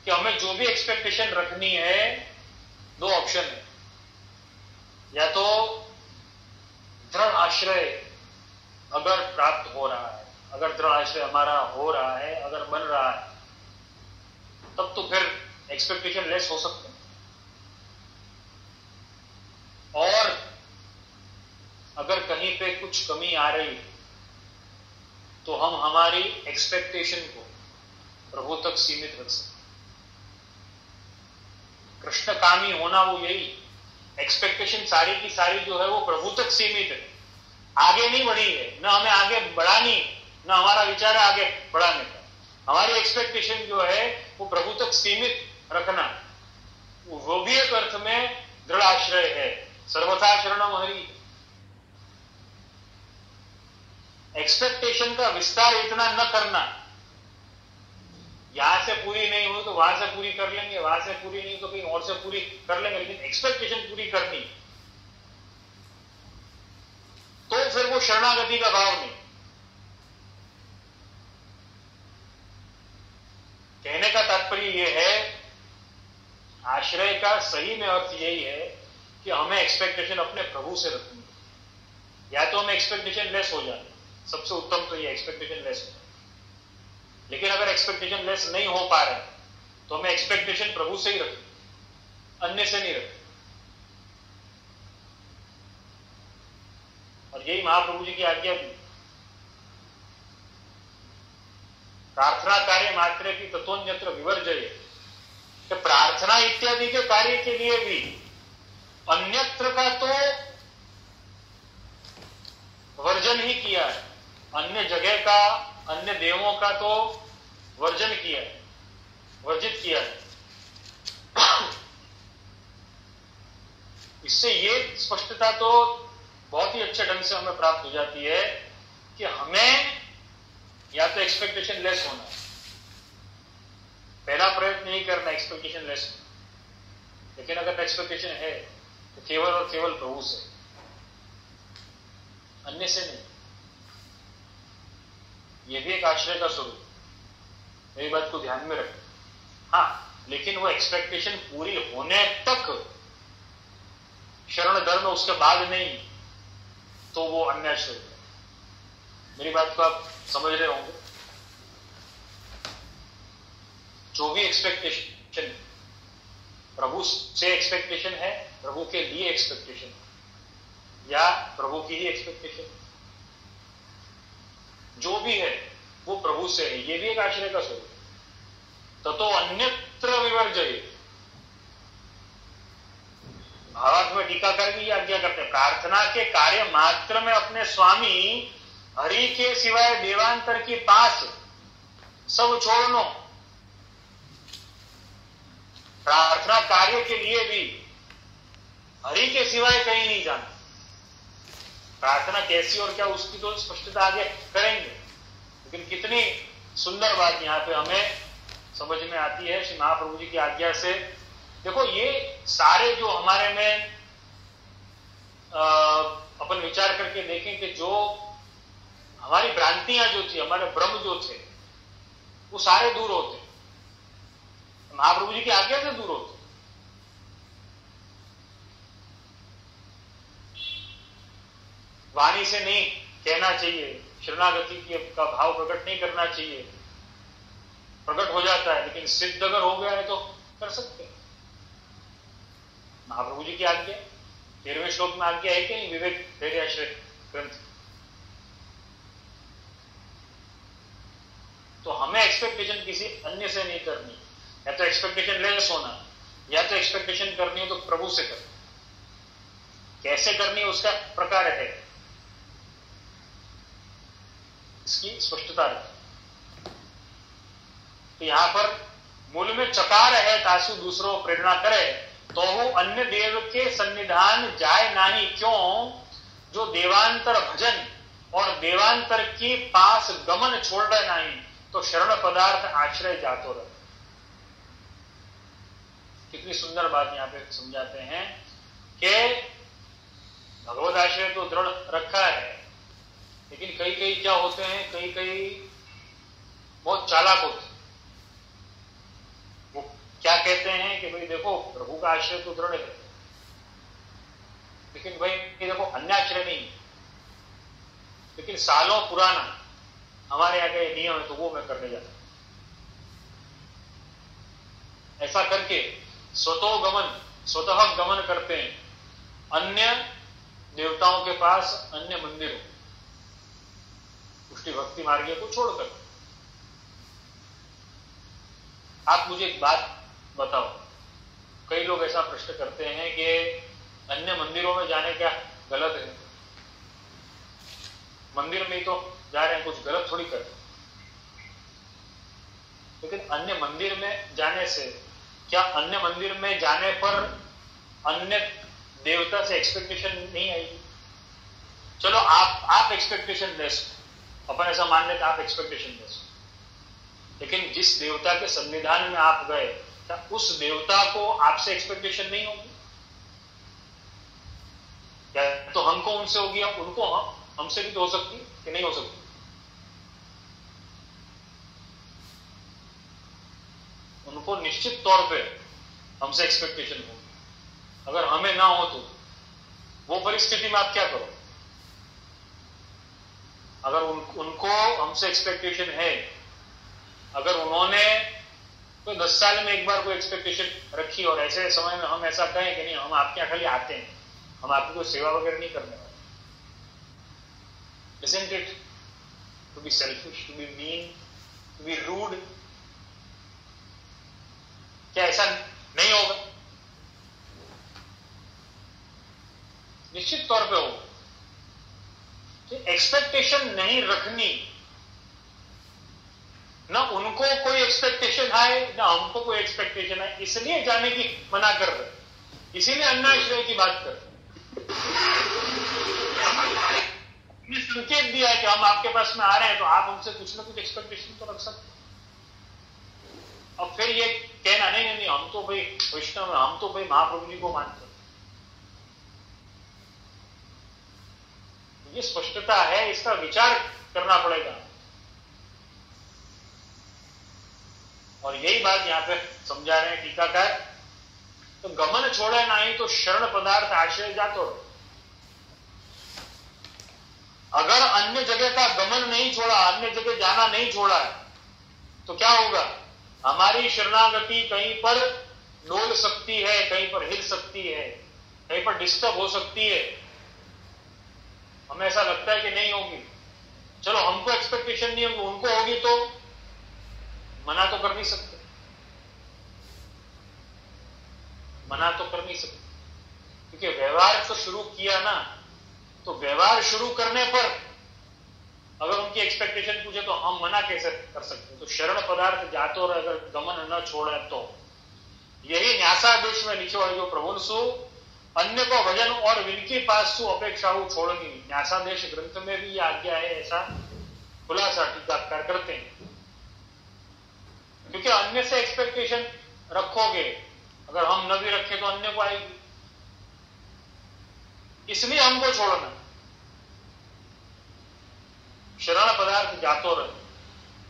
Speaker 1: कि हमें जो भी एक्सपेक्टेशन रखनी है, दो ऑप्शन है, या तो दृढ़ आश्रय अगर प्राप्त हो रहा है, अगर दृढ़ आश्रय हमारा हो रहा है, अगर बन रहा है, तब तो फिर एक्सपेक्टेशन लेस हो सकते हैं, और अगर कहीं पे कुछ कमी आ रही तो हम हमारी एक्सपेक्टेशन को प्रभु तक सीमित रख सकते। कृष्ण कामी होना वो यही, एक्सपेक्टेशन सारी की सारी जो है वो प्रभु तक सीमित है, आगे नहीं बढ़ी है, न हमें आगे बढ़ानी, न हमारा विचार है आगे बढ़ाने का। हमारी एक्सपेक्टेशन जो है वो प्रभु तक सीमित रखना, वो भी एक अर्थ में दृढ़ आश्रय है। सर्वथा शरणम हरि। एक्सपेक्टेशन का विस्तार इतना न करना, यहां से पूरी नहीं हुई तो वहां से पूरी कर लेंगे, वहां से पूरी नहीं तो कहीं और से पूरी कर लेंगे, लेकिन एक्सपेक्टेशन पूरी करनी, तो फिर वो शरणागति का भाव नहीं। कहने का तात्पर्य यह है, आश्रय का सही में अर्थ यही है कि हमें एक्सपेक्टेशन अपने प्रभु से रखनी है। या तो हमें एक्सपेक्टेशन लेस हो जाए, सबसे उत्तम तो ये एक्सपेक्टेशन लेस हो, लेकिन अगर एक्सपेक्टेशन लेस नहीं हो पा रहे तो हमें एक्सपेक्टेशन प्रभु से ही रखें, अन्य से नहीं रखें। और यही महाप्रभु जी की आज्ञा भी। प्रार्थना कार्य मात्र की तत्वन्यत्र विवर्जय, कि प्रार्थना इत्यादि के कार्य के लिए भी अन्यत्र का तो वर्जन ही किया है, अन्य जगह का, अन्य देवों का तो वर्जन किया है, वर्जित किया है। इससे ये स्पष्टता तो बहुत ही अच्छे ढंग से हमें प्राप्त हो जाती है कि हमें या तो एक्सपेक्टेशन लेस होना है, पहला प्रयत्न नहीं करना एक्सपेक्टेशन लेस, लेकिन अगर एक्सपेक्टेशन है तो केवल और केवल प्रभु से, अन्य से नहीं। यह भी एक आश्रय का स्वरूप, मेरी बात को ध्यान में रखें। हाँ, लेकिन वो एक्सपेक्टेशन पूरी होने तक शरण धर्म, उसके बाद नहीं तो वो अन्याश्रय है। मेरी बात को आप समझ रहे होंगे। जो भी एक्सपेक्टेशन प्रभु से एक्सपेक्टेशन है, प्रभु के लिए एक्सपेक्टेशन है, या प्रभु की ही एक्सपेक्टेशन, जो भी है वो प्रभु से है, ये भी एक आश्रय का स्वरूप। ततो अन्यत्र विवर्जय, भावार्थ में टीकाकार भी आज्ञा करते हैं, प्रार्थना के कार्य मात्र में अपने स्वामी हरि के सिवाय देवांतर की पास सब छोड़नो। प्रार्थना कार्य के लिए भी हरि के सिवाय कहीं नहीं जाना। प्रार्थना कैसी और क्या, उसकी तो स्पष्टता आगे करेंगे, लेकिन कितनी सुंदर बात यहां पे हमें समझ में आती है श्री महाप्रभु जी की आज्ञा से। देखो, ये सारे जो हमारे में अपन विचार करके देखें कि जो हमारी भ्रांतियां जो थी, हमारे भ्रम जो थे, वो सारे दूर होते, महाप्रभु जी की आज्ञा से दूर होते। वाणी से नहीं कहना चाहिए, शरणागति का भाव प्रकट नहीं करना चाहिए, प्रकट हो जाता है, लेकिन सिद्ध अगर हो गया है तो कर सकते हैं। महाप्रभु जी की आज्ञा 13वें श्लोक में आज्ञा है कि नहीं, विवेक धैर्याश्रय ग्रंथ। तो हमें एक्सपेक्टेशन किसी अन्य से नहीं करनी, या तो एक्सपेक्टेशन लेस होना, या तो एक्सपेक्टेशन करनी हो तो प्रभु से करनी। कैसे करनी उसका प्रकार है, इसकी स्पष्टता रखी। तो यहां पर मूल में चकार है, तासु दूसरों प्रेरणा करे तो वो अन्य देव के सन्निधान जाए नाही, क्यों? जो देवांतर भजन और देवांतर की पास गमन छोड़ रहे नहीं, तो शरण पदार्थ आश्रय जातो रहे। कितनी सुंदर बात यहां पे समझाते हैं कि भगवत आश्रय तो दृढ़ रखा है, लेकिन कई कई क्या होते हैं, कई कई बहुत चालाक होते हैं। वो क्या कहते हैं कि भाई देखो, प्रभु का आश्रय तो दृढ़ है, लेकिन भाई देखो अन्याश्रय नहीं, लेकिन सालों पुराना हमारे यहाँ का ये नियम है तो वो मैं करने जाता हूं। ऐसा करके स्वतः गमन करते हैं अन्य देवताओं के पास, अन्य मंदिरों, पुष्टि भक्ति मार्ग को छोड़कर। आप मुझे एक बात बताओ, कई लोग ऐसा प्रश्न करते हैं कि अन्य मंदिरों में जाने क्या गलत है? मंदिर में ही तो जा रहे हैं, कुछ गलत थोड़ी कर रहे। लेकिन अन्य मंदिर में जाने से क्या अन्य मंदिर में जाने पर अन्य देवता से एक्सपेक्टेशन नहीं आएगी? चलो आप एक्सपेक्टेशन दे सकते, अपन ऐसा मान लेते आप एक्सपेक्टेशन दे सकते, लेकिन जिस देवता के संविधान में आप गए, क्या उस देवता को आपसे एक्सपेक्टेशन नहीं होगी? या तो हमको उनसे होगी, अब उनको हमसे भी तो हो सकती कि नहीं हो सकती? उनको निश्चित तौर पे हमसे एक्सपेक्टेशन होगी। अगर हमें ना हो तो वो परिस्थिति में आप क्या करो? अगर उनको हमसे एक्सपेक्टेशन है, अगर उन्होंने तो 10 साल में एक बार कोई एक्सपेक्टेशन रखी और ऐसे समय में हम ऐसा कहें कि नहीं, हम आपके यहाँ खाली आते हैं, हम आपकी कोई सेवा वगैरह नहीं करने वाले। Isn't it to be selfish, to be mean, to be rude? क्या ऐसा नहीं होगा? निश्चित तौर पे होगा। एक्सपेक्टेशन नहीं रखनी, ना उनको कोई एक्सपेक्टेशन है ना हमको कोई एक्सपेक्टेशन है, इसलिए जाने की मना कर रहे, इसीलिए अन्नाश्रय की बात कर रहे। संकेत दिया है कि हम आपके पास में आ रहे हैं तो आप हमसे कुछ ना कुछ एक्सपेक्टेशन तो रख सकते। अब फिर ये कहना नहीं, हम तो भाई वैष्णव, हम तो भाई महाप्रभु जी को मानते हैं, ये स्पष्टता है, इसका विचार करना पड़ेगा। और यही बात यहां पे समझा रहे हैं टीकाकार, तो गमन छोड़े नहीं तो शरण पदार्थ आश्रय जातो। अगर अन्य जगह का गमन नहीं छोड़ा, अन्य जगह जाना नहीं छोड़ा तो क्या होगा? हमारी शरणागति कहीं पर डोल सकती है, कहीं पर हिल सकती है, कहीं पर डिस्टर्ब हो सकती है। हमें ऐसा लगता है कि नहीं होगी, चलो हमको एक्सपेक्टेशन नहीं होगी, उनको होगी तो मना तो कर नहीं सकते, मना तो कर नहीं सकते, क्योंकि व्यवहार तो शुरू किया ना, तो व्यवहार शुरू करने पर अगर उनकी एक्सपेक्टेशन पूछे तो हम मना कैसे कर सकते? तो शरण पदार्थ जातो और अगर गमन न छोड़े तो यही न्यासादेश में लिखो है, जो प्रभु सु अन्य को भजन और विनकी पास सु अपेक्षा छोड़नी। न्यासादेश ग्रंथ में भी यह आज्ञा है, ऐसा खुलासा टीकाकार करते हैं। क्योंकि अन्य से एक्सपेक्टेशन रखोगे, अगर हम न भी रखें तो अन्य को आएगी, इसलिए हमको छोड़ना। शरण पदार्थ जातो रहे,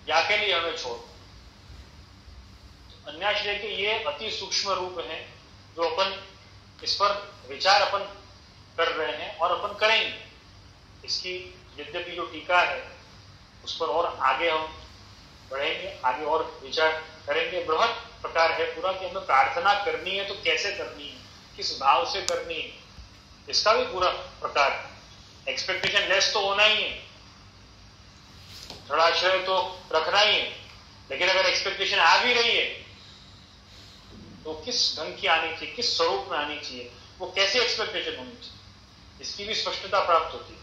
Speaker 1: या के लिए हमें छोड़। अन्याश्रय के ये अति सूक्ष्म रूप हैं जो अपन इस पर विचार अपन कर रहे हैं और अपन करेंगे। इसकी यद्यपि जो टीका है उस पर और आगे हम बढ़ेंगे, आगे और विचार करेंगे। बृहद प्रकार है पूरा कि हमें प्रार्थना करनी है तो कैसे करनी है, किस भाव से करनी है, इसका भी पूरा प्रकार। एक्सपेक्टेशन लेस तो होना ही है, दृढ़ाश्रय तो रखना ही है, लेकिन अगर एक्सपेक्टेशन आ भी रही है तो किस ढंग की आनी चाहिए, किस स्वरूप में आनी चाहिए, वो कैसे एक्सपेक्टेशन होनी चाहिए, इसकी भी स्पष्टता प्राप्त होती है।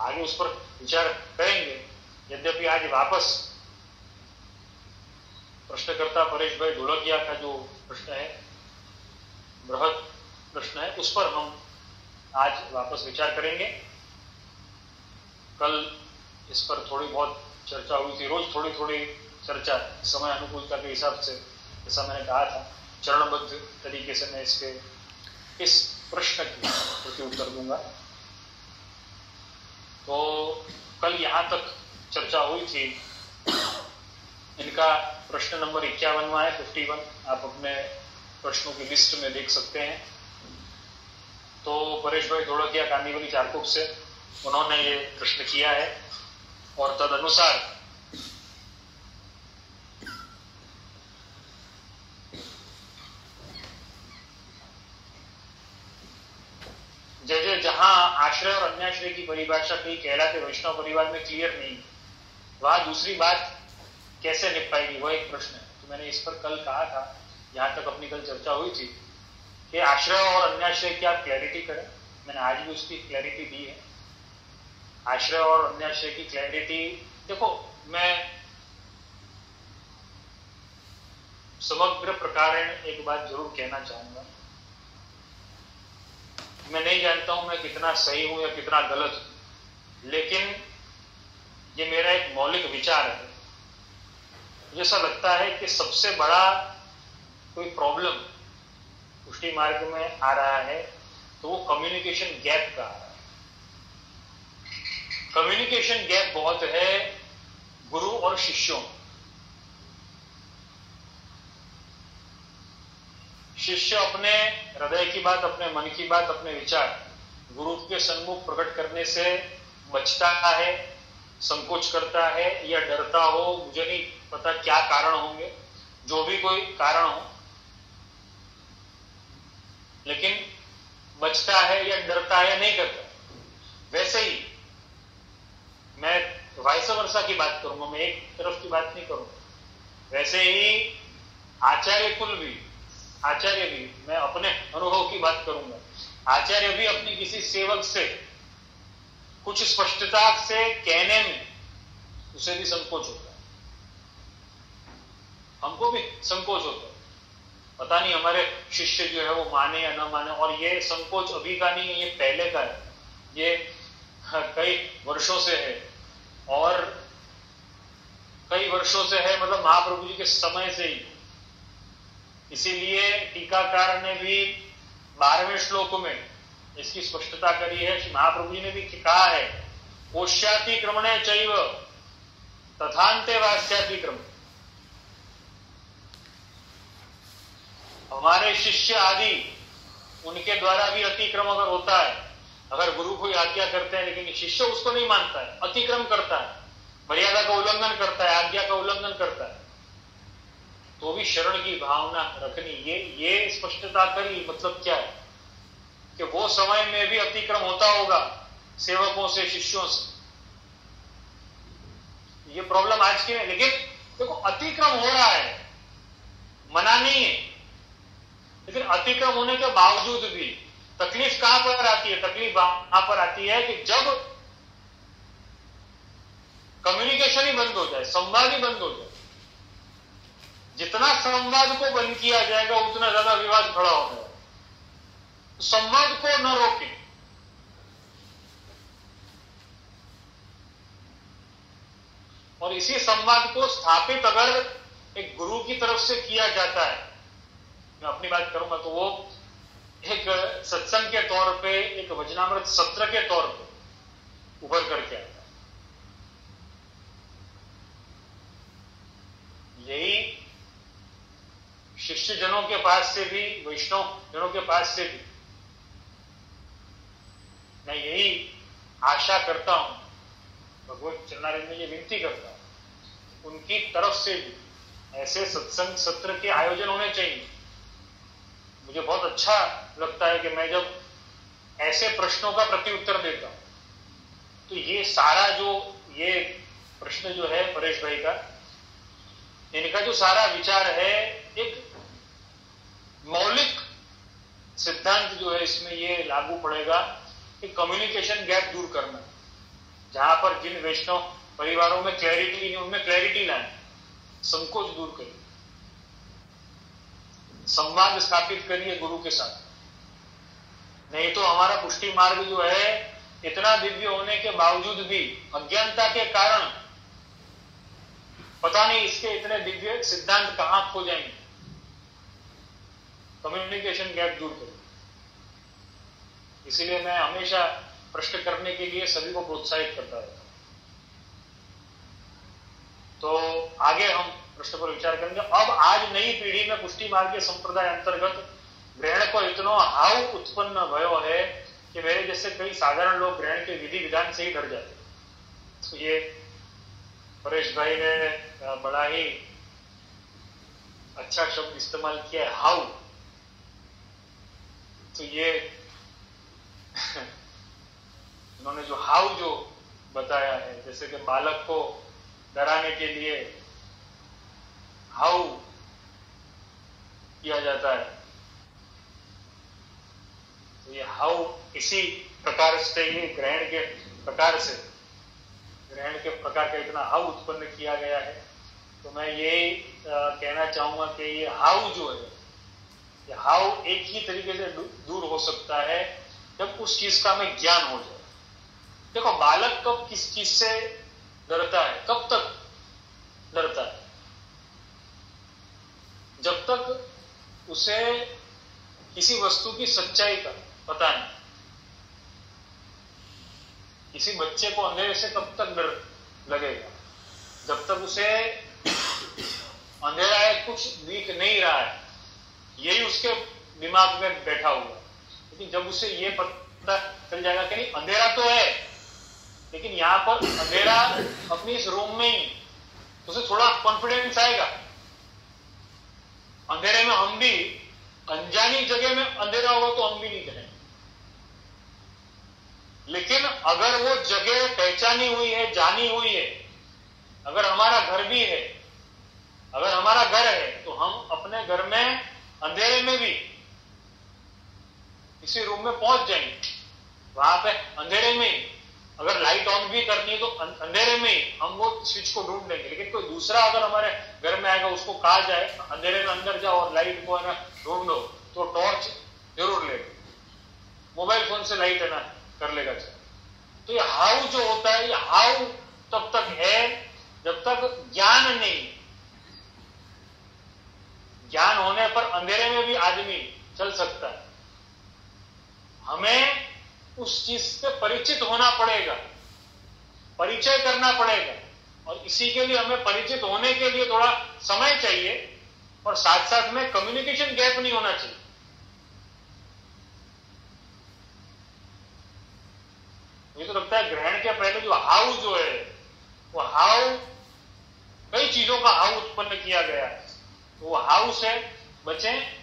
Speaker 1: आगे उस पर विचार करेंगे। यद्यपि आज वापस प्रश्नकर्ता परेश भाई ढोलकिया का जो प्रश्न है, बृहद प्रश्न है, उस पर हम आज वापस विचार करेंगे। कल इस पर थोड़ी बहुत चर्चा हुई थी, रोज थोड़ी थोड़ी चर्चा समय अनुकूलता के हिसाब से, जैसा मैंने कहा था, चरणबद्ध तरीके से मैं इसके इस प्रश्न की प्रति उत्तर दूंगा। तो कल यहां तक चर्चा हुई थी। इनका प्रश्न नंबर 51वां है, 51, आप अपने प्रश्नों की लिस्ट में देख सकते हैं। तो परेश भाई ढोलकिया कांदीवली चारकोप से उन्होंने ये प्रश्न किया है और तद अनुसार जहां आश्रय और अन्याश्रय की परिभाषा कई कहलाते वैष्णव परिवार में क्लियर नहीं, वहां दूसरी बात कैसे निपटाएगी, वह एक प्रश्न है। तो मैंने इस पर कल कहा था, यहां तक अपनी कल चर्चा हुई थी कि आश्रय और अन्याश्रय की आप क्लैरिटी करें। मैंने आज भी उसकी क्लैरिटी दी है आश्रय और अन्याश्रय की क्लैरिटी, देखो मैं समग्र प्रकार एक बात जरूर कहना चाहूंगा। मैं नहीं जानता हूं मैं कितना सही हूं या कितना गलत हूं, लेकिन ये मेरा एक मौलिक विचार है। मुझे ऐसा लगता है कि सबसे बड़ा कोई प्रॉब्लम पुष्टि मार्ग में आ रहा है तो वो कम्युनिकेशन गैप का आ रहा है। कम्युनिकेशन गैप बहुत है गुरु और शिष्यों। शिष्य अपने हृदय की बात, अपने मन की बात, अपने विचार गुरु के सन्मुख प्रकट करने से बचता है, संकोच करता है या डरता हो, मुझे नहीं पता क्या कारण होंगे, जो भी कोई कारण हो, लेकिन बचता है या डरता है या नहीं करता। वैसे ही मैं वाइस वर्सा की बात करूंगा, मैं एक तरफ की बात नहीं करूंगा। वैसे ही आचार्य भी मैं अपने अनुभव की बात करूंगा, आचार्य भी अपनी किसी सेवक से कुछ स्पष्टता से कहने में उसे भी संकोच होता है, हमको भी संकोच होता है। पता नहीं हमारे शिष्य जो है वो माने या ना माने, और ये संकोच अभी का नहीं है, ये पहले का है, ये कई वर्षों से है, और कई वर्षों से है मतलब महाप्रभु जी के समय से ही। इसीलिए टीकाकार ने भी 12वें श्लोक में इसकी स्पष्टता करी है। महाप्रभु जी ने भी कहा है, ओष्यातिक्रमणे चैव तथान्ते वास्यातिक्रम। हमारे शिष्य आदि उनके द्वारा भी अतिक्रम अगर होता है, अगर गुरु कोई आज्ञा करते हैं लेकिन शिष्य उसको नहीं मानता है, अतिक्रम करता है, मर्यादा का उल्लंघन करता है, आज्ञा का उल्लंघन करता है, तो भी शरण की भावना रखनी। ये स्पष्टता करी, मतलब क्या है कि वो समय में भी अतिक्रम होता होगा सेवकों से, शिष्यों से। ये प्रॉब्लम आज की नहीं, लेकिन देखो अतिक्रम हो रहा है, मना नहीं है, लेकिन अतिक्रम होने के बावजूद भी तकलीफ कहां पर आती है? तकलीफ वहां पर आती है कि जब कम्युनिकेशन ही बंद हो जाए, संवाद ही बंद हो जाए। जितना संवाद को बंद किया जाएगा उतना ज्यादा विवाद खड़ा हो जाएगा। तो संवाद को न रोकें, और इसी संवाद को स्थापित अगर एक गुरु की तरफ से किया जाता है, मैं अपनी बात करूंगा तो वो एक सत्संग के तौर पे, एक वचनामृत सत्र के तौर पे उभर करके आता है। यही शिष्य जनों के पास से भी, वैष्णव जनों के पास से भी मैं यही आशा करता हूं, भगवत चरणारविंद में ये विनती करता हूं, उनकी तरफ से भी ऐसे सत्संग सत्र के आयोजन होने चाहिए। मुझे बहुत अच्छा लगता है कि मैं जब ऐसे प्रश्नों का प्रति उत्तर देता हूं तो ये सारा जो ये प्रश्न जो है परेश भाई का, इनका जो सारा विचार है, एक मौलिक सिद्धांत जो है इसमें ये लागू पड़ेगा कि कम्युनिकेशन गैप दूर करना। जहां पर जिन वैष्णव परिवारों में क्लैरिटी नहीं, उनमें क्लैरिटी लाए, संकोच दूर करिए, संवाद स्थापित करिए गुरु के साथ। नहीं तो हमारा पुष्टि मार्ग जो है इतना दिव्य होने के बावजूद भी अज्ञानता के कारण पता नहीं इसके इतने दिव्य सिद्धांत कहां खो जाएंगे। कम्युनिकेशन गैप दूर करिए। इसीलिए मैं हमेशा प्रश्न करने के लिए सभी को प्रोत्साहित करता रहता हूं। तो आगे हम प्रश्न पर विचार करेंगे। अब आज नई पीढ़ी में पुष्टि मार्ग के संप्रदाय अंतर्गत ग्रहण को इतना हाव उत्पन्न भयो है कि मेरे जैसे कई साधारण लोग ग्रहण के विधि विधान से ही डर जाते। तो ये परेश भाई ने बड़ा ही अच्छा शब्द इस्तेमाल किया है, हाउ। तो ये उन्होंने जो हाउ जो बताया है, जैसे कि बालक को डराने के लिए हाउ किया जाता है, तो ये हाउ इसी प्रकार से, ये ग्रहण के प्रकार से ग्रहण के प्रकार का इतना हाउ उत्पन्न किया गया है, तो मैं ये कहना चाहूंगा कि ये हाउ जो है, ये हाउ एक ही तरीके से दूर हो सकता है जब उस चीज का हमें ज्ञान हो जाए। देखो, बालक कब किस चीज से डरता है, कब तक डरता है? जब तक उसे किसी वस्तु की सच्चाई का पता नहीं। किसी बच्चे को अंधेरे से कब तक डर लगेगा? जब तक उसे अंधेरा है, कुछ दिख नहीं रहा है, यही उसके दिमाग में बैठा हुआ। लेकिन जब उसे ये पता चल जाएगा कि नहीं, अंधेरा तो है, लेकिन यहां पर अंधेरा अपनी इस रूम में ही, तो उसे थोड़ा कॉन्फिडेंस आएगा। अंधेरे में हम भी, अनजानी जगह में अंधेरा होगा तो हम भी नहीं करेंगे। लेकिन अगर वो जगह पहचानी हुई है, जानी हुई है, अगर हमारा घर भी है, अगर हमारा घर है, तो हम अपने घर में अंधेरे में भी किसी रूम में पहुंच जाएंगे। वहां पे अंधेरे में ही, अगर लाइट ऑन भी करनी है तो अंधेरे में ही हम वो स्विच को ढूंढ लेंगे। लेकिन कोई दूसरा अगर हमारे घर में आएगा, उसको कहा जाए अंधेरे में अंदर जाओ और लाइट को है ना ढूंढो, तो टॉर्च जरूर लेगा, मोबाइल फोन से लाइट है ना कर लेगा। तो ये हाउ जो होता है, ये हाउ तब तक है जब तक ज्ञान नहीं। ज्ञान होने पर अंधेरे में भी आदमी चल सकता है। हमें उस चीज से परिचित होना पड़ेगा, परिचय करना पड़ेगा, और इसी के लिए हमें परिचित होने के लिए थोड़ा समय चाहिए, और साथ साथ में कम्युनिकेशन गैप नहीं होना चाहिए। मुझे तो लगता है ग्रहण के पहले जो हाउ जो है, वो हाउ, कई चीजों का हाउ उत्पन्न किया गया है, तो वो हाउ से बचें।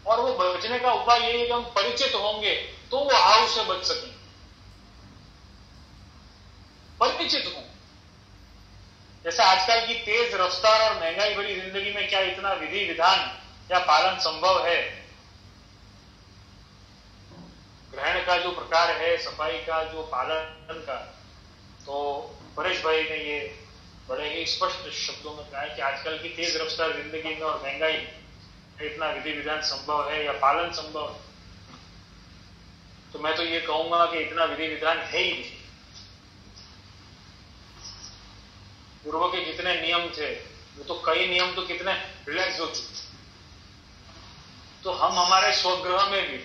Speaker 1: और वो बचने का उपाय यही है कि हम परिचित होंगे तो वो हाउ से बच सकें। परिचित हो, जैसे आजकल की तेज रफ्तार और महंगाई भरी जिंदगी में क्या इतना विधि विधान या पालन संभव है? ग्रहण का जो प्रकार है, सफाई का जो पालन का, तो परेश भाई ने ये बड़े ही स्पष्ट शब्दों में कहा है कि आजकल की तेज रफ्तार जिंदगी में और महंगाई इतना विधि विधान संभव है या पालन संभव है? तो मैं तो ये कहूंगा कि इतना विधि विधान है ही नहीं। पूर्व के जितने नियम थे, वो तो कई नियम तो कितने रिलैक्स हो चुके, तो हम हमारे स्वगृह में भी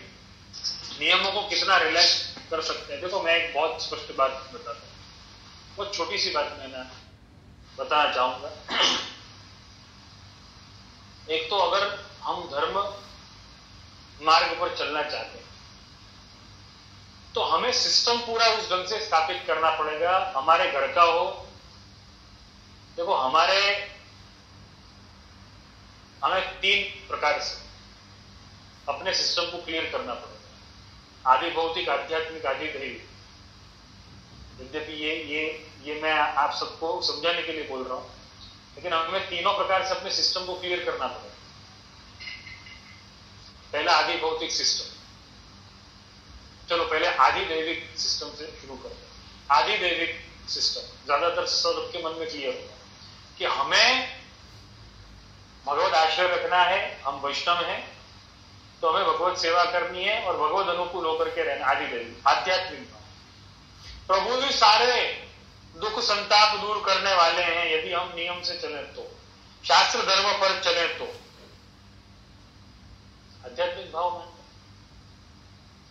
Speaker 1: नियमों को कितना रिलैक्स कर सकते हैं। देखो, मैं एक बहुत स्पष्ट बात बताता हूं, बहुत छोटी सी बात मैं बताना चाहूंगा। एक तो अगर हम धर्म मार्ग पर चलना चाहते हैं, तो हमें सिस्टम पूरा उस ढंग से स्थापित करना पड़ेगा। हमारे घर का हो, देखो हमें 3 प्रकार से अपने सिस्टम को क्लियर करना पड़ेगा। आदि भौतिक, आध्यात्मिक, आदि दैविक। यद्यपि ये मैं आप सबको समझाने के लिए बोल रहा हूं, लेकिन हमें तीनों प्रकार से अपने सिस्टम को क्लियर करना पड़ेगा। पहला आदि भौतिक सिस्टम। चलो पहले आदि दैविक सिस्टम से शुरू करते हैं। आदि दैविक सिस्टम ज्यादातर सबके मन में क्लियर होगा कि हमें भगवत आश्रय रखना है, हम वैष्णव हैं, तो हमें भगवत सेवा करनी है और भगवत अनुकूल होकर के रहना। आदि दैविक आध्यात्मिक। प्रभु भी सारे दुख संताप दूर करने वाले हैं यदि हम नियम से चले तो, शास्त्र धर्म पर चले तो। आध्यात्मिक भाव मानते,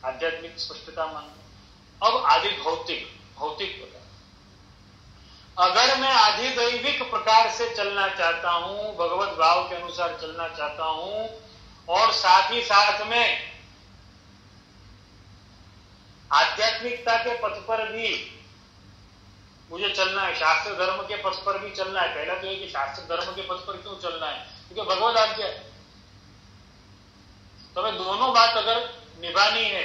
Speaker 1: आध्यात्मिक स्पष्टता मानते। अब आदि भौतिक प्रकार। अगर मैं आदि दैविक प्रकार से चलना चाहता हूं, भगवत भाव के अनुसार चलना चाहता हूं, और साथ ही साथ में आध्यात्मिकता के पथ पर भी मुझे चलना है, शास्त्र धर्म के पथ पर भी चलना है। पहला तो ये कि शास्त्र धर्म के पथ पर क्यों चलना है, क्योंकि भगवत आज्ञा है। तो हमें दोनों बात अगर निभानी है,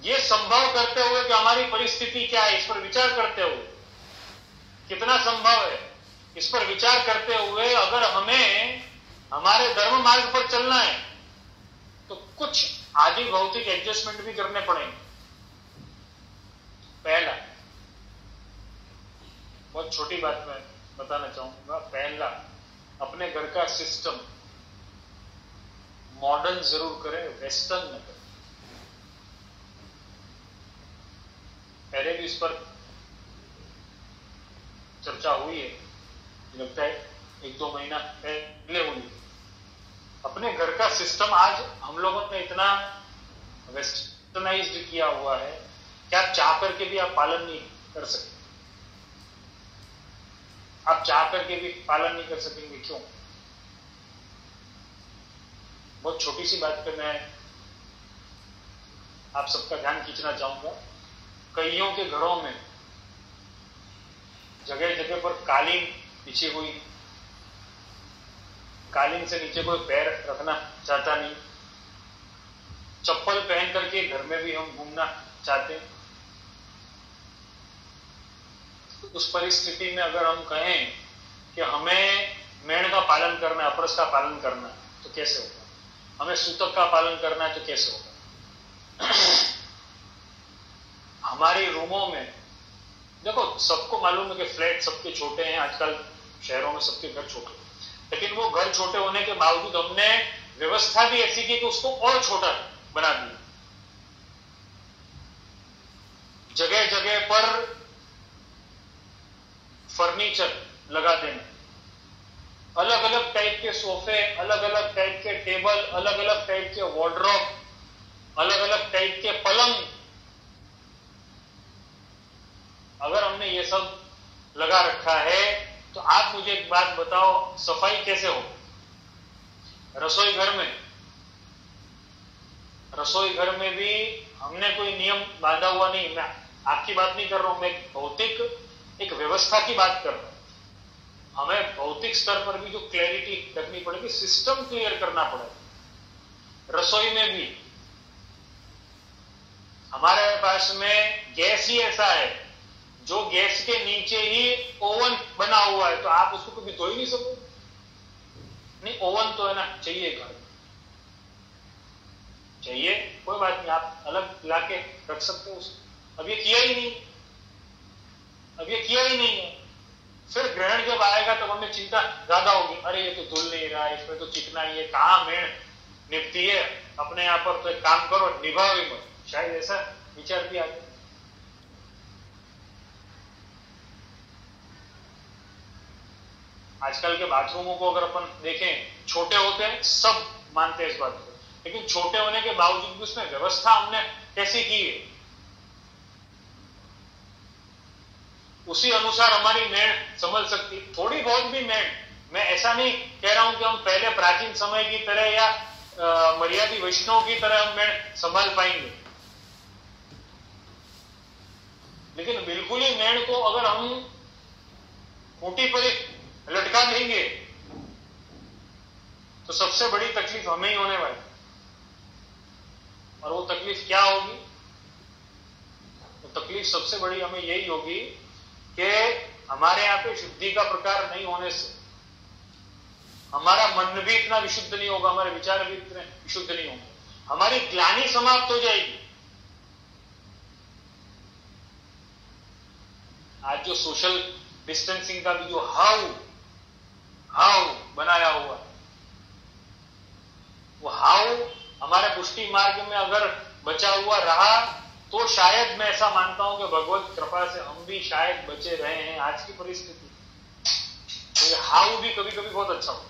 Speaker 1: ये संभव करते हुए कि हमारी परिस्थिति क्या है, इस पर विचार करते हुए कितना संभव है, इस पर विचार करते हुए अगर हमें हमारे धर्म मार्ग पर चलना है, तो कुछ आदि भौतिक एडजस्टमेंट भी करने पड़ेंगे। पहला, बहुत छोटी बात मैं बताना चाहूंगा। पहला, अपने घर का सिस्टम मॉडर्न जरूर करें, वेस्टर्न न करें। पहले भी इस पर चर्चा हुई है, लगता है 1-2 महीना पहले हुई। अपने घर का सिस्टम आज हम लोगों ने इतना वेस्टर्नाइज्ड किया हुआ है कि आप चाह करके भी आप पालन नहीं कर सकते। आप चाह करके भी पालन नहीं कर सकेंगे। क्यों? बहुत छोटी सी बात पे मैं आप सबका ध्यान खींचना चाहूंगा। कईयों के घरों में जगह जगह पर कालीन बिछी हुई, कालीन से नीचे कोई पैर रखना चाहता नहीं, चप्पल पहन करके घर में भी हम घूमना चाहते हैं। उस परिस्थिति में अगर हम कहें कि हमें मेण का पालन करना है, अपरस का पालन करना है, तो कैसे होगा? हमें सूतक का पालन करना है तो कैसे होगा? हमारे रूमों में देखो, सबको मालूम है कि फ्लैट सबके छोटे हैं, आजकल शहरों में सबके घर छोटे, लेकिन वो घर छोटे होने के बावजूद हमने व्यवस्था भी ऐसी की कि उसको और छोटा बना दिया। जगह जगह पर फर्नीचर लगा देना, अलग अलग टाइप के सोफे, अलग अलग टाइप के टेबल, अलग अलग टाइप के वार्डरोब, अलग अलग टाइप के पलंग। अगर हमने ये सब लगा रखा है तो आप मुझे एक बात बताओ, सफाई कैसे हो? रसोई घर में भी हमने कोई नियम बांधा हुआ नहीं। मैं आपकी बात नहीं कर रहा हूं, मैं भौतिक एक व्यवस्था की बात कर रहा हूं। हमें भौतिक स्तर पर भी जो क्लैरिटी रखनी पड़ेगी, सिस्टम क्लियर करना पड़ेगा। रसोई में भी हमारे पास में गैस ही ऐसा है, जो गैस के नीचे ही ओवन बना हुआ है, तो आप उसको कभी धो ही नहीं सको। नहीं, ओवन तो है ना, चाहिए घर चाहिए, कोई बात नहीं, आप अलग लाके रख सकते हो उसको। अब ये किया ही नहीं है। फिर ग्रहण जब आएगा तब हमें चिंता ज्यादा होगी, अरे ये तो धुल नहीं रहा है, इसमें तो चिकना ही है, कहां मेण निपटी है, अपने यहां पर तो एक काम करो, निभाओ ही मत। शायद ऐसा विचार भी आ जाए। आजकल के बाथरूमों को अगर अपन देखें, छोटे होते हैं, सब मानते हैं इस बात को, लेकिन छोटे होने के बावजूद भी उसमें व्यवस्था हमने कैसी की है, उसी अनुसार हमारी मेण संभल सकती। थोड़ी बहुत भी मेण, मैं ऐसा नहीं कह रहा हूं कि हम पहले प्राचीन समय की तरह या मर्यादी वैष्णव की तरह हम मेण संभाल पाएंगे, लेकिन बिल्कुल ही मेण को अगर हम खूंटी पर लटका देंगे तो सबसे बड़ी तकलीफ हमें ही होने वाली। और वो तकलीफ क्या होगी? तो तकलीफ सबसे बड़ी हमें यही होगी कि हमारे यहाँ पे शुद्धि का प्रकार नहीं होने से हमारा मन भी इतना विशुद्ध नहीं होगा, हमारे विचार भी इतने विशुद्ध नहीं होंगे, हमारी ग्लानि समाप्त हो जाएगी। आज जो सोशल डिस्टेंसिंग का भी जो हाउ बनाया हुआ, वो हाउ हमारे पुष्टि मार्ग में अगर बचा हुआ रहा तो शायद मैं ऐसा मानता हूं कि भगवत कृपा से हम भी शायद बचे रहे हैं आज की परिस्थिति। तो ये हाउ भी कभी कभी बहुत अच्छा हो।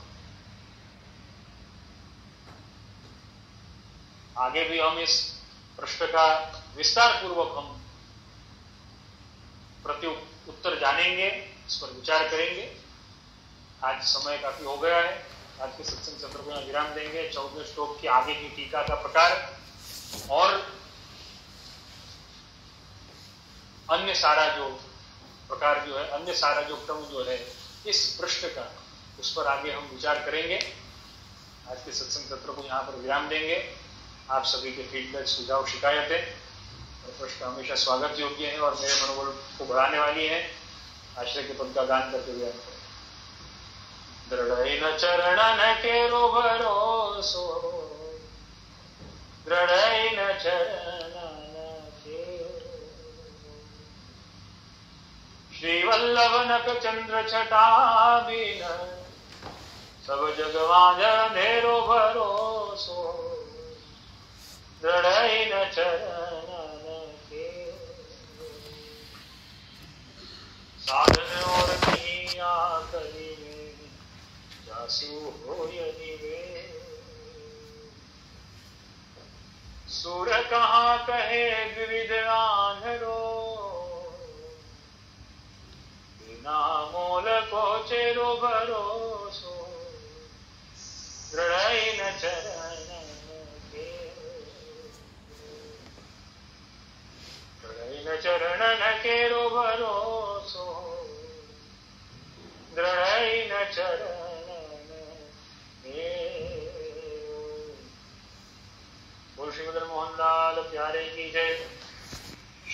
Speaker 1: आगे भी हम इस प्रश्न का विस्तार पूर्वक हम प्रति उत्तर जानेंगे, इस पर विचार करेंगे। आज समय काफी हो गया है, आज के सत्संग सत्र को विराम देंगे। 14वें श्लोक की आगे की टीका का प्रकार और अन्य सारा जो प्रकार जो है, अन्य सारा जो क्रम जो है इस पृष्ठ का, उस पर आगे हम विचार करेंगे। आज के सत्संग सत्र को यहाँ पर विराम देंगे। आप सभी के फीडबैक, सुझाव, शिकायतें और प्रश्न हमेशा स्वागत योग्य है और मेरे मनोबल को बढ़ाने वाली है। आश्रय के पद का गान करते हुए दृढ़ चरणन केरो भरोसो, दृढ़ चरणन केरो। श्री वल्लभ नक चंद्र छटा बिन सब जग वांझ अंधेरो भरोसो दृढ़ न चरण के साधन और नहीं आकरी में जासु हो यदि वे सुर कहाँ कहे द्विविध आंधरो बिना मोल को चेरो भरोसो दृढ़ न चरण के दृढ़ न चरण न केरो भरोसो दृढ़ न चरण के। बोल श्री मदन मोहन लाल प्यारे की जय।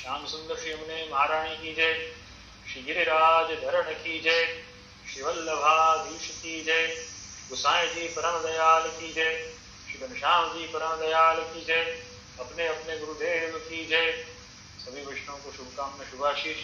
Speaker 1: श्याम सुंदर श्री यमुने महारानी की जय। श्री गिरिराज धरण की जय। श्री वल्लभाधीश की जय। गुसाई जी परम दयाल की जय। श्री घनश्याम जी परम दयाल की जय। अपने अपने गुरुदेव की जय। सभी वैष्णवों को शुभकामना शुभाशीष।